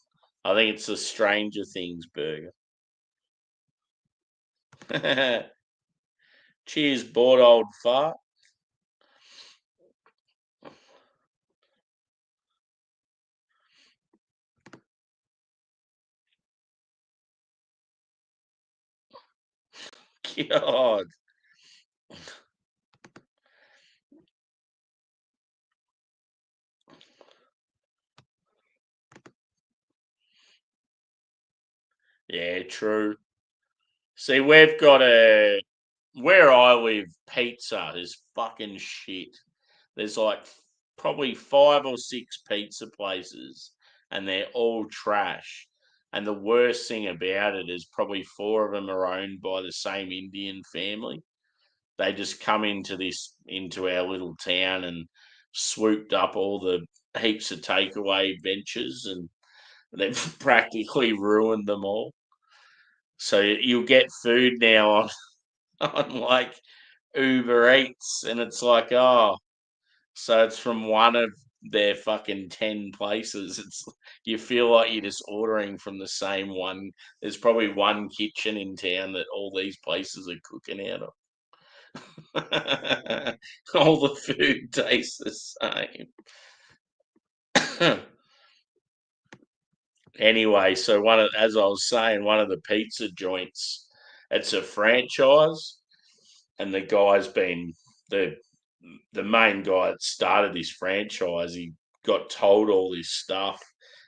I think it's the Stranger Things burger. Cheers, bored old fart. God. Yeah, true. See, we've got where I live, pizza is fucking shit. There's like probably 5 or 6 pizza places, and they're all trash. And the worst thing about it is probably 4 of them are owned by the same Indian family. They just come into our little town and swooped up all the heaps of takeaway ventures, and they've practically ruined them all. So you'll get food now on on like Uber Eats, and it's like, oh, so it's from one of their fucking 10 places. It's you feel like you're just ordering from the same one. There's probably one kitchen in town that all these places are cooking out of. All the food tastes the same. Anyway, so as I was saying, one of the pizza joints, it's a franchise, and the guy's been the the main guy that started this franchise. He got told all this stuff,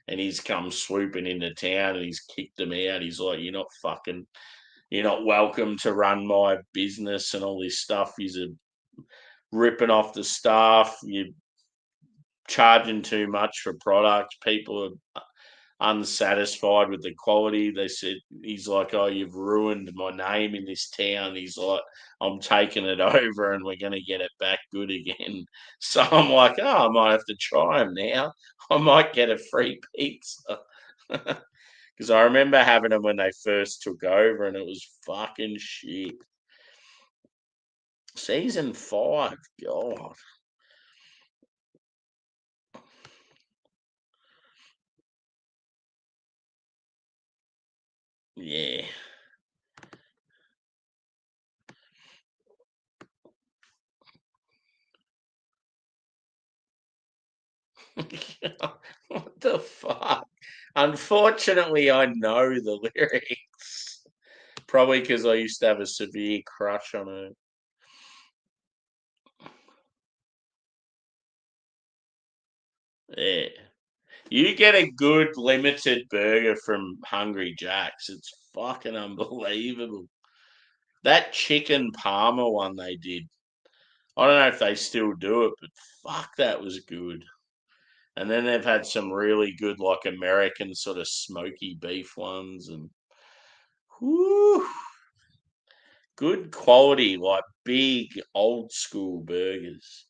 and he's come swooping into town, and he's kicked them out. He's like, you're not welcome to run my business and all this stuff. He's ripping off the staff. You're charging too much for product. People are unsatisfied with the quality. They said he's like, "Oh, you've ruined my name in this town." He's like, "I'm taking it over, and we're going to get it back good again." So I'm like, "Oh, I might have to try him now. I might get a free pizza." Because I remember having them when they first took over, and it was fucking shit. Season 5, God, yeah. What the fuck? Unfortunately, I know the lyrics. Probably because I used to have a severe crush on her. Yeah. You get a good limited burger from Hungry Jack's. It's fucking unbelievable. That chicken parma one they did. I don't know if they still do it, but fuck, that was good. And then they've had some really good, like American sort of smoky beef ones, and whoo, good quality, like big old school burgers.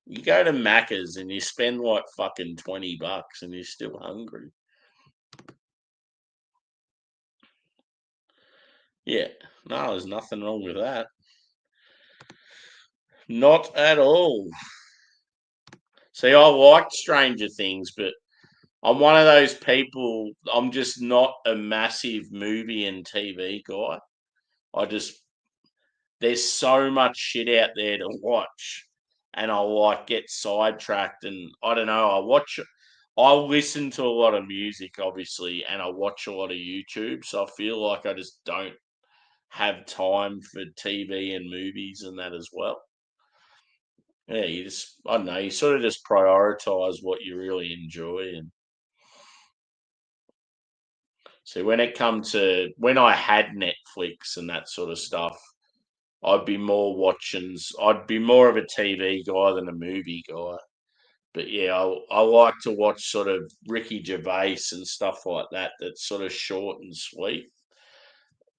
You go to Macca's and you spend like fucking $20 and you're still hungry. Yeah, no, there's nothing wrong with that. Not at all. See, I liked Stranger Things, but I'm one of those people. I'm just not a massive movie and TV guy. I just there's so much shit out there to watch, and I like get sidetracked. And I don't know. I listen to a lot of music, obviously, and I watch a lot of YouTube. So I feel like I just don't have time for TV and movies and that as well. Yeah, I don't know, you sort of just prioritize what you really enjoy. And so when I had Netflix and that sort of stuff, I'd be more of a TV guy than a movie guy. But yeah, I like to watch sort of Ricky Gervais and stuff like that. That's sort of short and sweet.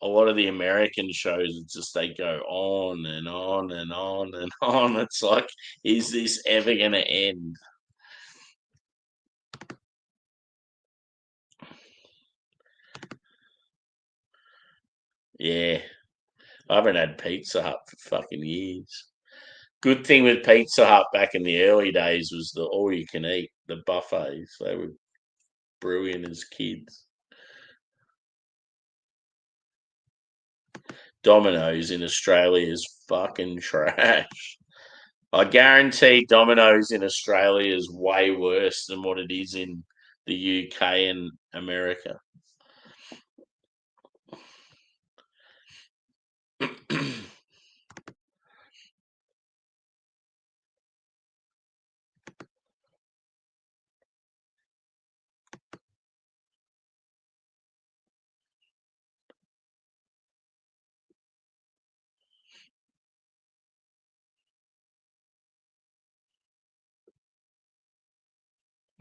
A lot of the American shows, it's just they go on and on and on and on. It's like, is this ever going to end? Yeah, I haven't had Pizza Hut for fucking years. Good thing with Pizza Hut back in the early days was the all you can eat, the buffets. They were brilliant as kids. Domino's in Australia is fucking trash. I guarantee Domino's in Australia is way worse than what it is in the UK and America.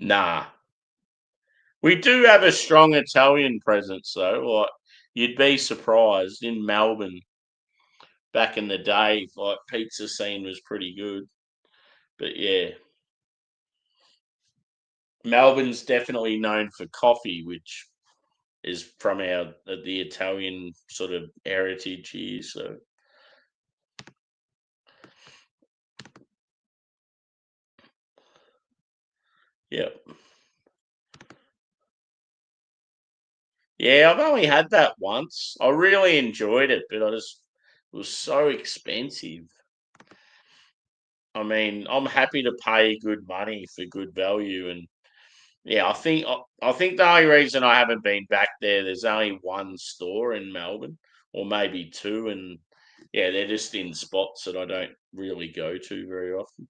Nah. We do have a strong Italian presence, though. Like, you'd be surprised in Melbourne back in the day. Like, pizza scene was pretty good. But yeah, Melbourne's definitely known for coffee, which is from the Italian sort of heritage here. So yeah, yeah. I've only had that once. I really enjoyed it, but it was so expensive. I mean, I'm happy to pay good money for good value, and yeah, I think the only reason I haven't been back there, there's only one store in Melbourne, or maybe two, and yeah, they're just in spots that I don't really go to very often.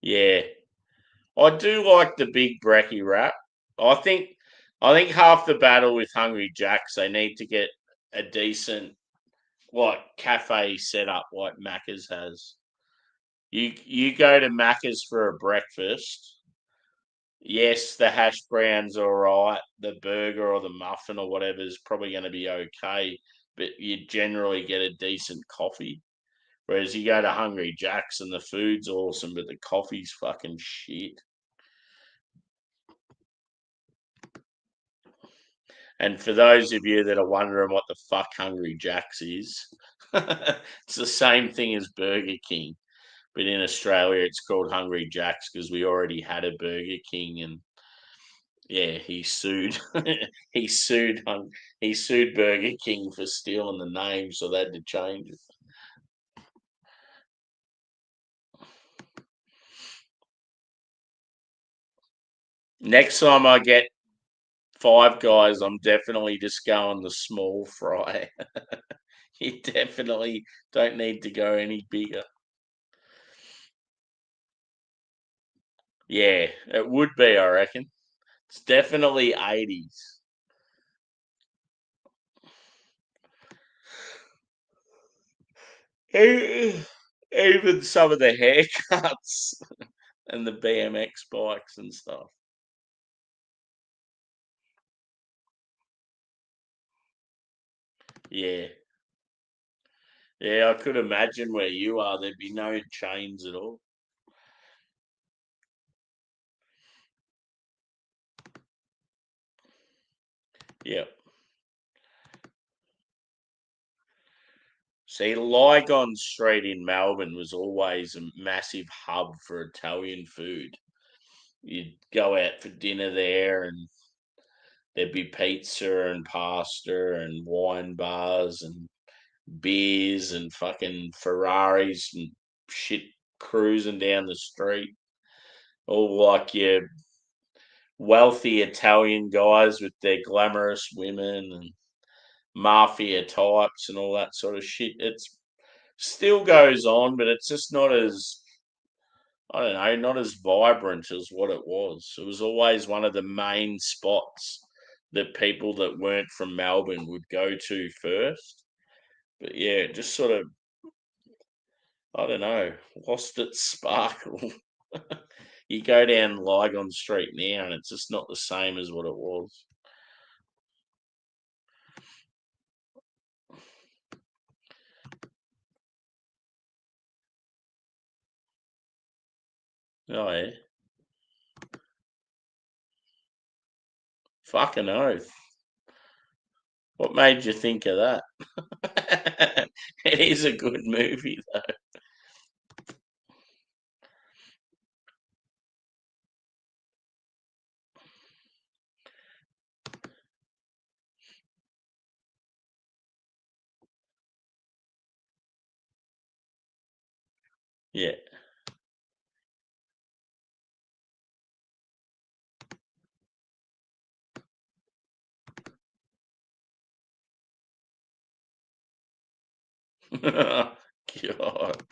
Yeah, I do like the big brekkie wrap. I think I think half the battle with Hungry Jacks, they need to get a decent like cafe setup like Macca's has. You go to Macca's for a breakfast. Yes, the hash brown's all right. The burger or the muffin or whatever is probably going to be okay, but you generally get a decent coffee. Whereas you go to Hungry Jack's and the food's awesome, but the coffee's fucking shit. And for those of you that are wondering what the fuck Hungry Jack's is, it's the same thing as Burger King, but in Australia it's called Hungry Jack's because we already had a Burger King, and yeah, he sued. he sued. He sued Burger King for stealing the name, so they had to change it. Next time I get Five Guys, I'm definitely just going the small fry. You definitely don't need to go any bigger. Yeah, it would be, I reckon. It's definitely 80s. Even some of the haircuts and the BMX bikes and stuff. Yeah. Yeah, I could imagine where you are, there'd be no chains at all. Yeah. See, Lygon Street in Melbourne was always a massive hub for Italian food. You'd go out for dinner there, and there'd be pizza and pasta and wine bars and beers and fucking Ferraris and shit cruising down the street. All like your wealthy Italian guys with their glamorous women and mafia types and all that sort of shit. It's still goes on, but it's just not as I don't know, not as vibrant as what it was. It was always one of the main spots that people that weren't from Melbourne would go to first. But yeah, it just sort of I don't know, lost its sparkle. You go down Lygon Street now and it's just not the same as what it was. Oh yeah. Fucking oath. What made you think of that? It is a good movie though. Yeah. God.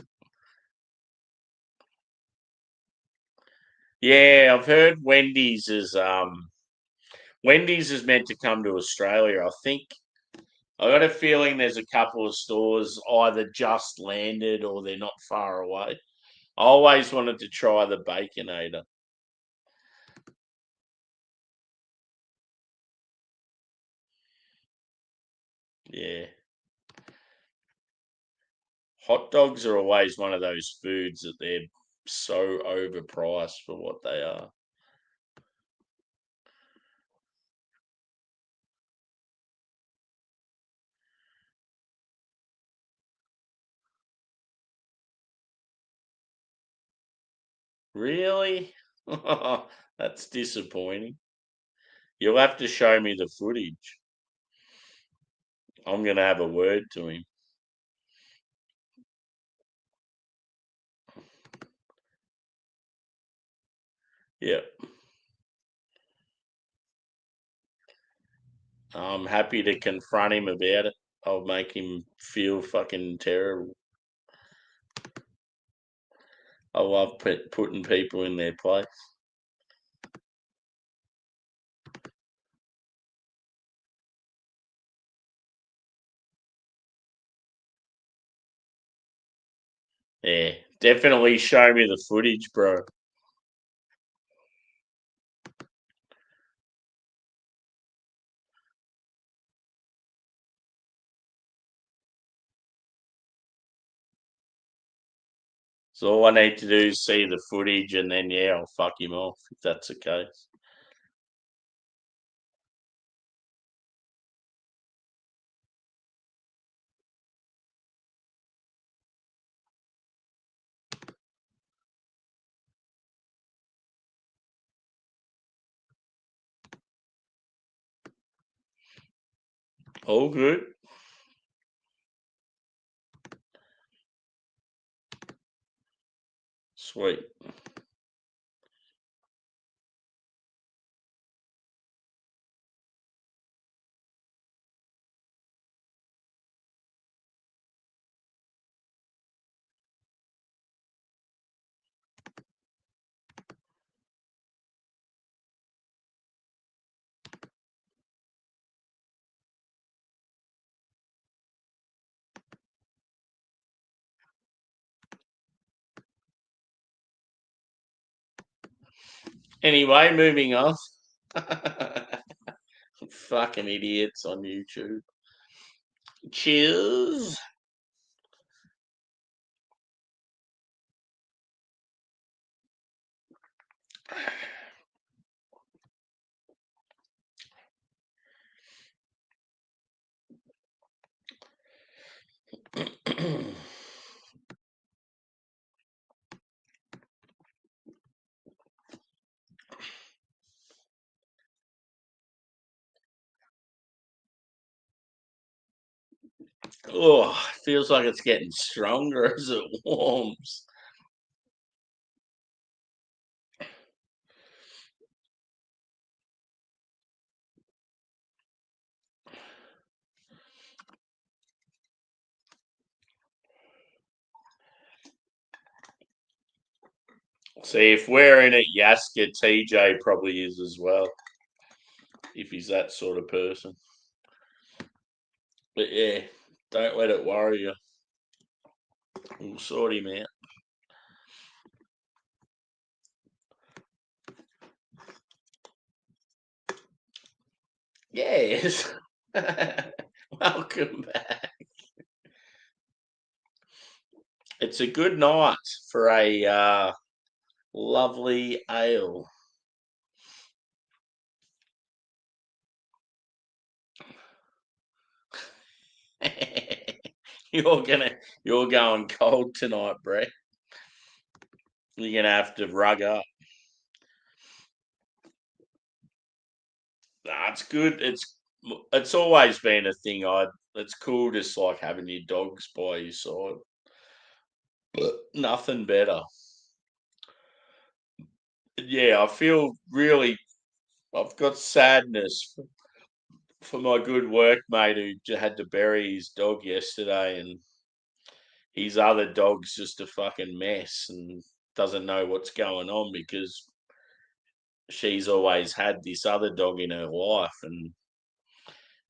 Yeah, I've heard Wendy's is meant to come to Australia. I think I got a feeling there's a couple of stores either just landed or they're not far away. I always wanted to try the Baconator. Yeah. Hot dogs are always one of those foods that they're so overpriced for what they are. Really? That's disappointing. You'll have to show me the footage. I'm going to have a word to him. Yeah. I'm happy to confront him about it. I'll make him feel fucking terrible. I love putting people in their place. Yeah, definitely show me the footage, bro. So all I need to do is see the footage, and then yeah, I'll fuck him off if that's the case. All good. Sweet. Anyway, moving on. Fucking idiots on YouTube. Cheers. Oh, feels like it's getting stronger as it warms. See, if we're in it, Yaska TJ probably is as well, if he's that sort of person. But yeah, don't let it worry you. We'll sort him out. Yes. Welcome back. It's a good night for a lovely ale. You're going cold tonight, Brett. You're gonna have to rug up. Nah, it's good. It's always been a thing. It's cool just like having your dogs by your side. But nothing better. Yeah, I feel really. I've got sadness for my good workmate who had to bury his dog yesterday, and his other dog's just a fucking mess and doesn't know what's going on because she's always had this other dog in her life, and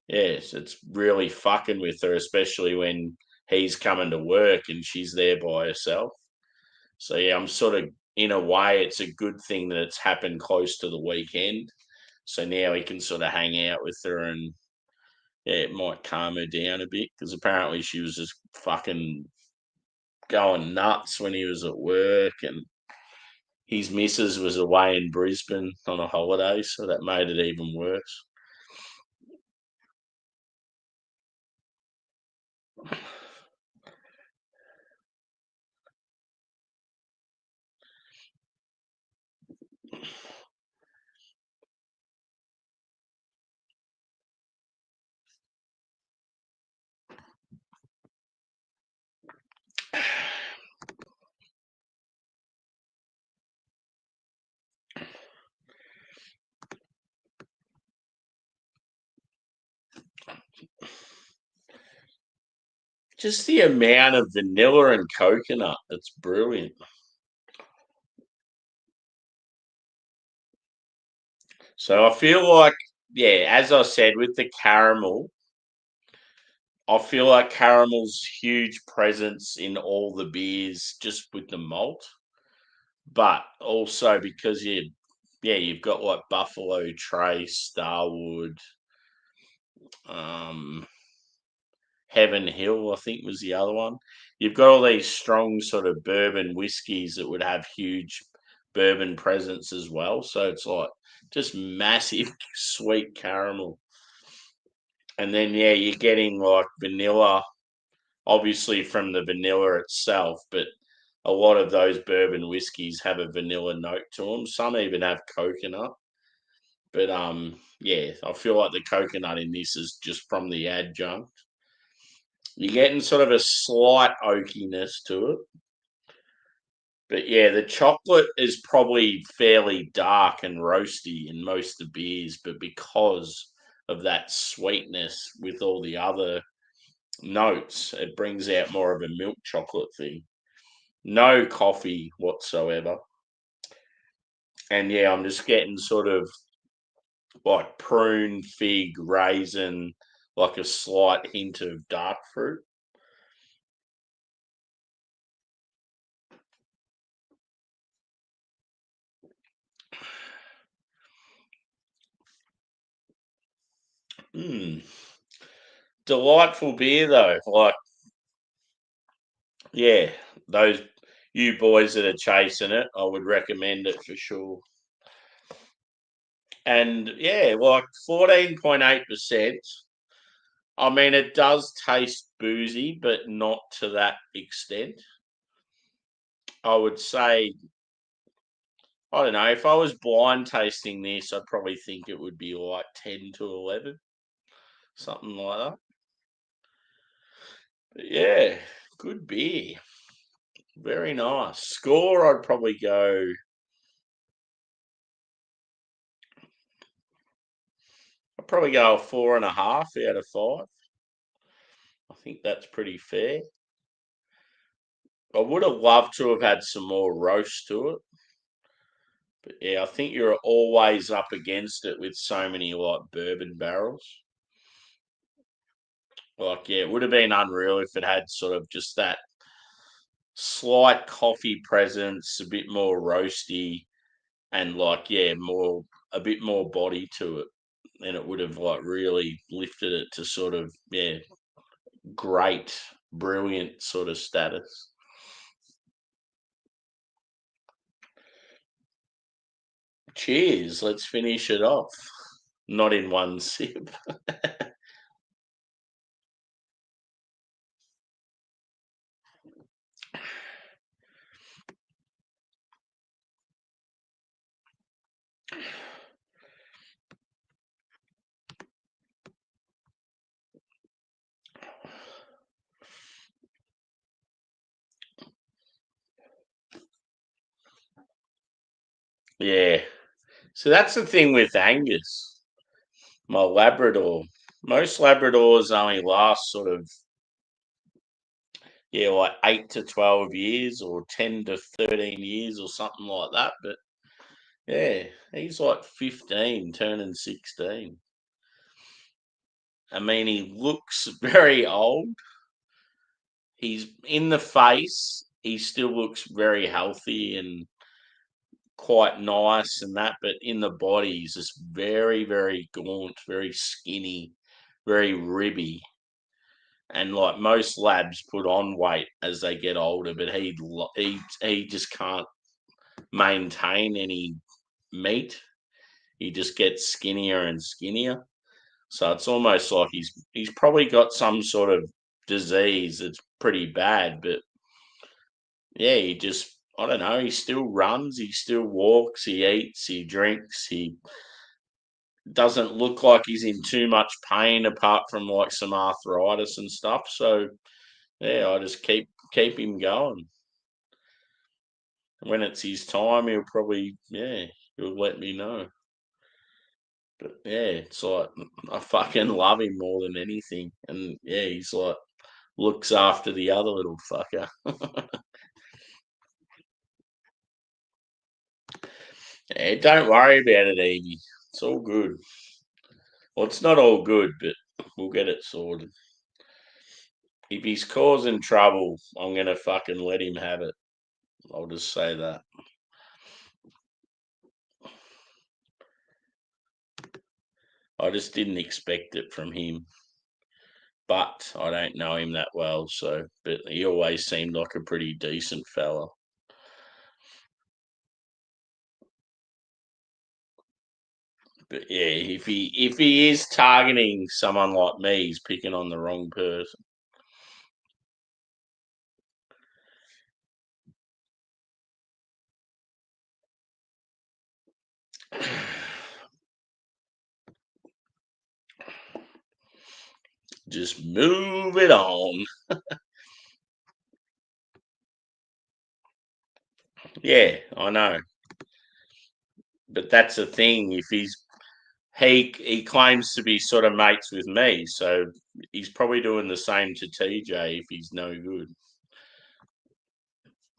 Yes, it's really fucking with her, especially when he's coming to work and she's there by herself. So yeah, I'm sort of in a way, it's a good thing that it's happened close to the weekend. So now he can sort of hang out with her and yeah, it might calm her down a bit because apparently she was just fucking going nuts when he was at work and his missus was away in Brisbane on a holiday, so that made it even worse. Just the amount of vanilla and coconut that's brilliant. So I feel like, yeah, as I said, with the caramel, I feel like caramel's huge presence in all the beers just with the malt, but also because you've got like Buffalo Trace, Starwood, um, Heaven Hill, I think was the other one. You've got all these strong sort of bourbon whiskies that would have huge bourbon presence as well. So it's like just massive sweet caramel. And then yeah, you're getting like vanilla, obviously from the vanilla itself, but a lot of those bourbon whiskies have a vanilla note to them. Some even have coconut. But yeah, I feel like the coconut in this is just from the adjunct. You're getting sort of a slight oakiness to it. But yeah, the chocolate is probably fairly dark and roasty in most of the beers, but because of that sweetness with all the other notes, it brings out more of a milk chocolate thing. No coffee whatsoever. And yeah, I'm just getting sort of like prune, fig, raisin, like a slight hint of dark fruit. Mm. Delightful beer though. Like, yeah, those you boys that are chasing it, I would recommend it for sure. And yeah, like 14.8%. I mean, it does taste boozy, but not to that extent. I would say, I don't know, if I was blind tasting this, I'd probably think it would be like 10 to 11, something like that. But yeah, good beer. Very nice. Score, I'd probably go, a 4.5 out of 5. I think that's pretty fair. I would have loved to have had some more roast to it. But yeah, I think you're always up against it with so many like bourbon barrels. Like, yeah, it would have been unreal if it had sort of just that slight coffee presence, a bit more roasty, and like, yeah, a bit more body to it. And it would have like really lifted it to sort of, yeah, great, brilliant sort of status. Cheers. Let's finish it off. Not in one sip. Yeah. So that's the thing with Angus, my Labrador. Most Labradors only last sort of, yeah, like 8 to 12 years or 10 to 13 years or something like that. But yeah, he's like 15, turning 16. I mean, he looks very old. He's in the face. He still looks very healthy and quite nice and that, but in the body, he's just very, very gaunt, very skinny, very ribby. And like most labs put on weight as they get older, but he just can't maintain any meat. He just gets skinnier and skinnier. So it's almost like he's probably got some sort of disease that's pretty bad, but yeah, he just I don't know, he still runs, he still walks, he eats, he drinks, he doesn't look like he's in too much pain apart from like some arthritis and stuff. So yeah, I just keep him going. When it's his time, he'll let me know. But yeah, it's like I fucking love him more than anything, and yeah, he's like looks after the other little fucker. Yeah, don't worry about it, Evie. It's all good. Well, it's not all good, but we'll get it sorted. If he's causing trouble, I'm gonna fucking let him have it. I'll just say that. I just didn't expect it from him. But I don't know him that well, so but he always seemed like a pretty decent fella. But yeah, if he is targeting someone like me, he's picking on the wrong person. Just move it on. Yeah, I know. But that's the thing. If he claims to be sort of mates with me, so he's probably doing the same to TJ if he's no good.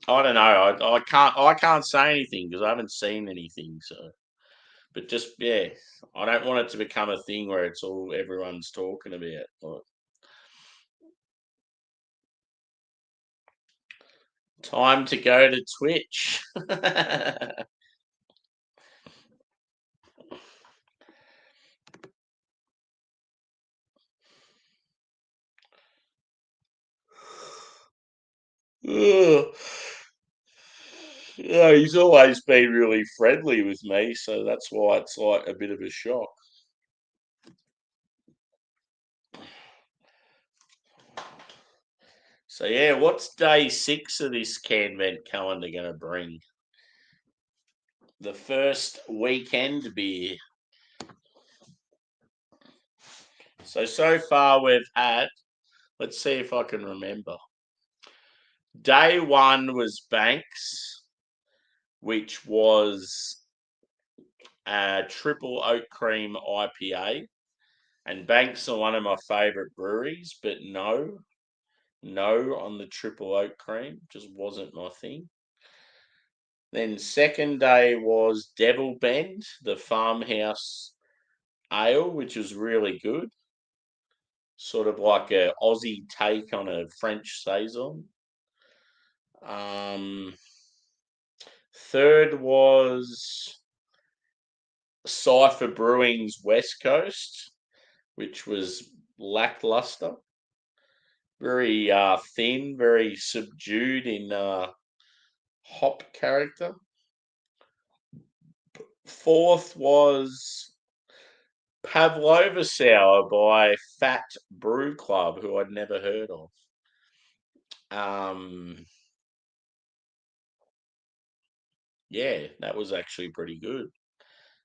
I don't know. I can't say anything because I haven't seen anything. So, but just yeah, I don't want it to become a thing where it's all everyone's talking about. Like, time to go to Twitch. Ugh. Yeah, he's always been really friendly with me, so that's why it's like a bit of a shock. So yeah, what's day 6 of this CARWYN calendar going to bring? The first weekend beer. So far we've had. Let's see if I can remember. Day 1 was Banks, which was a triple oat cream IPA. And Banks are one of my favourite breweries, but no on the triple oat cream. Just wasn't my thing. Then second day was Devil Bend, the farmhouse ale, which was really good. Sort of like a Aussie take on a French saison. Um, third was Cypher Brewing's West Coast, which was lackluster. Very thin, very subdued in hop character. Fourth was Pavlova Sour by Fat Brew Club, who I'd never heard of. Um, yeah, that was actually pretty good.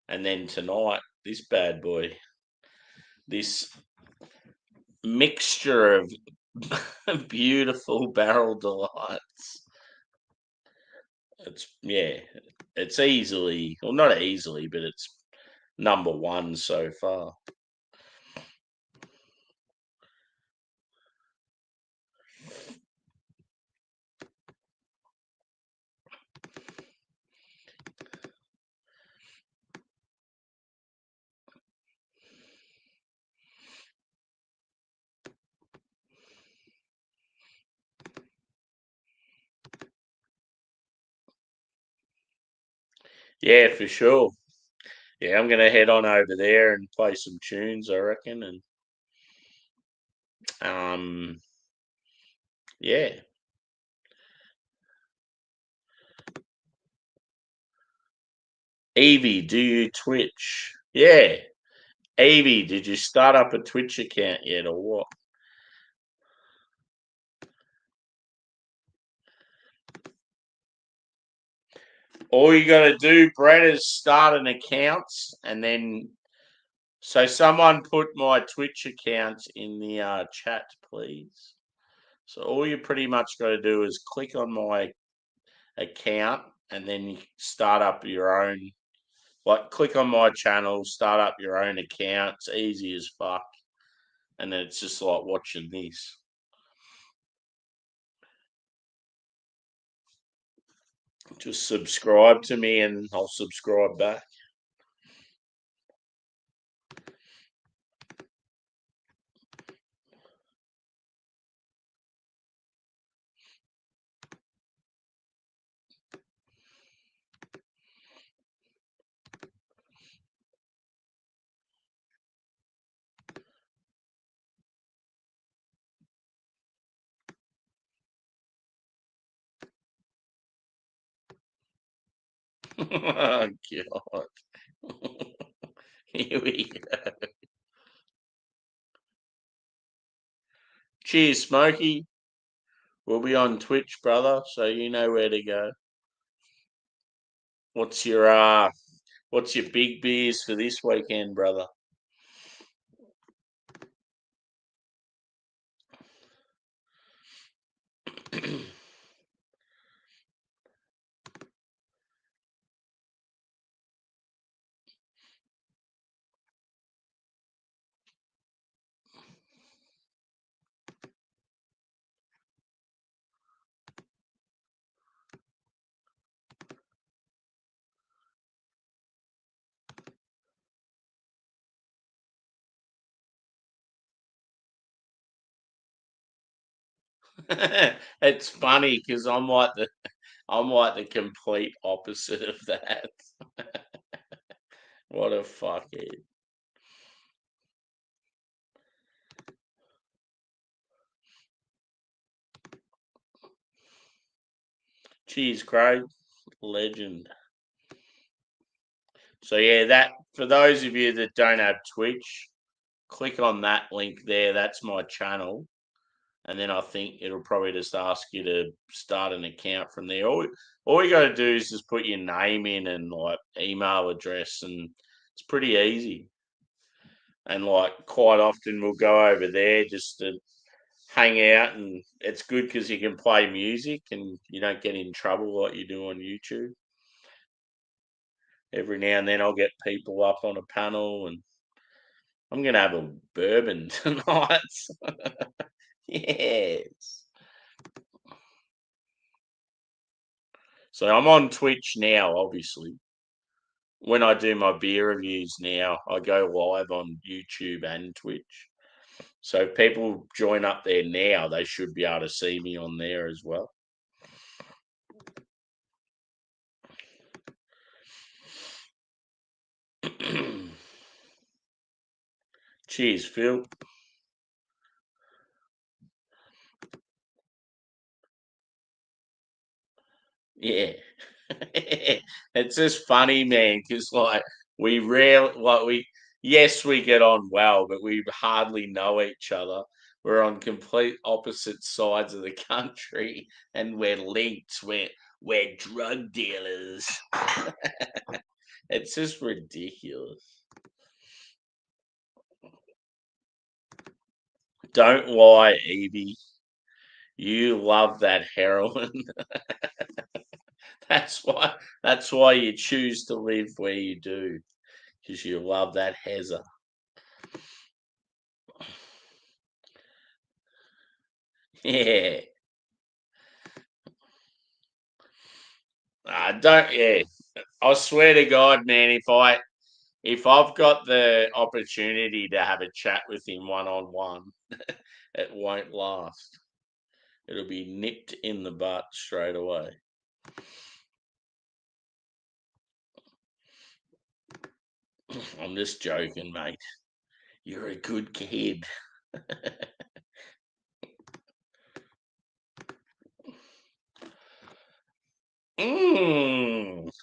And then tonight, this bad boy, this mixture of beautiful barrel delights. It's easily, well, not easily, but it's number one so far. Yeah, for sure. Yeah, I'm gonna head on over there and play some tunes, I reckon, and um, yeah. Evie, do you Twitch? Yeah. Evie, did you start up a Twitch account yet or what? All you got to do, Brett, is start an account and then. So someone put my Twitch account in the chat, please. So all you pretty much got to do is click on my account and then you start up your own. Like, click on my channel, start up your own account. It's easy as fuck. And then it's just like watching this. Just subscribe to me and I'll subscribe back. Oh, God. Here we go. Cheers, Smokey. We'll be on Twitch, brother, so you know where to go. What's your big beers for this weekend, brother? It's funny because I'm like the complete opposite of that. What a fuckhead. Cheers, Craig. Legend. So yeah, that for those of you that don't have Twitch, click on that link there. That's my channel. And then I think it'll probably just ask you to start an account from there. All you got to do is just put your name in and like email address, and it's pretty easy. And like quite often we'll go over there just to hang out, and it's good because you can play music and you don't get in trouble like you do on YouTube. Every now and then I'll get people up on a panel, and I'm gonna have a bourbon tonight. Yes. So I'm on Twitch now, obviously. When I do my beer reviews now, I go live on YouTube and Twitch. So if people join up there now, they should be able to see me on there as well. Cheers, Phil. Yeah. It's just funny, man, because like we rarely like yes, we get on well, but we hardly know each other. We're on complete opposite sides of the country and we're linked. We're drug dealers. It's just ridiculous. Don't lie, Evie. You love that heroin. That's why you choose to live where you do. Because you love that Heza. Yeah. Don't yeah. I swear to God, man, if I've got the opportunity to have a chat with him one on one, it won't last. It'll be nipped in the butt straight away. I'm just joking, mate. You're a good kid.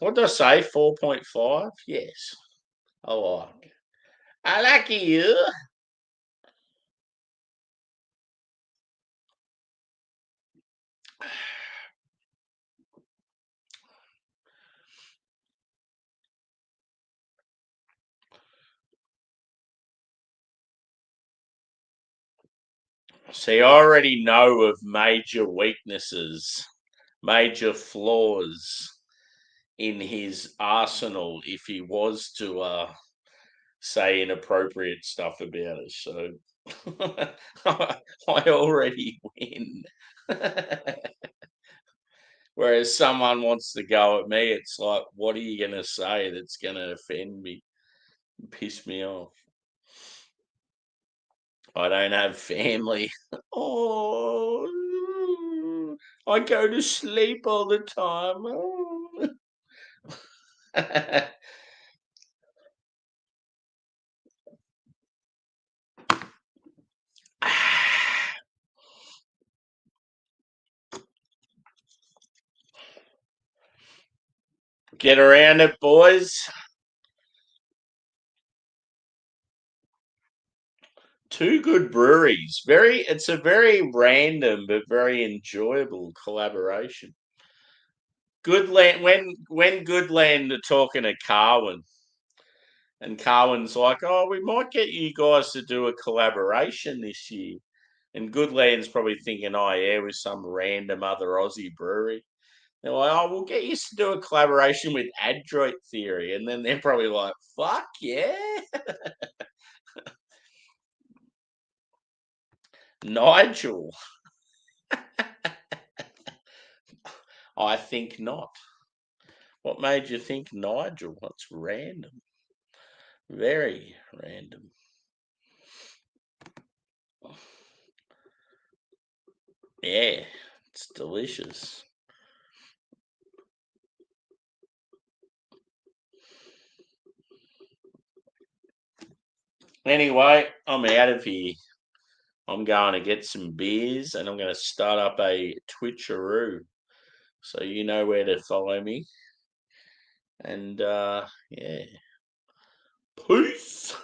What did I say? 4.5? Yes. I like. I like you. See, I already know of major weaknesses, major flaws in his arsenal if he was to say inappropriate stuff about us. So I already win. Whereas someone wants to go at me, it's like, what are you going to say that's going to offend me, piss me off? I don't have family. Oh, I go to sleep all the time. Oh. Get around it, boys. Two good breweries. It's a very random but very enjoyable collaboration. Goodland when Goodland are talking to CARWYN, and CARWYN's like, "Oh, we might get you guys to do a collaboration this year." And Goodland's probably thinking, "Oh yeah, with some random other Aussie brewery." They're like, "Oh, we'll get you to do a collaboration with Adroit Theory," and then they're probably like, "Fuck yeah, Nigel." I think not. What made you think Nigel? That's random. Very random. Yeah, it's delicious. Anyway, I'm out of here. I'm going to get some beers and I'm going to start up a Twitcheroo. So you know where to follow me. And yeah, peace.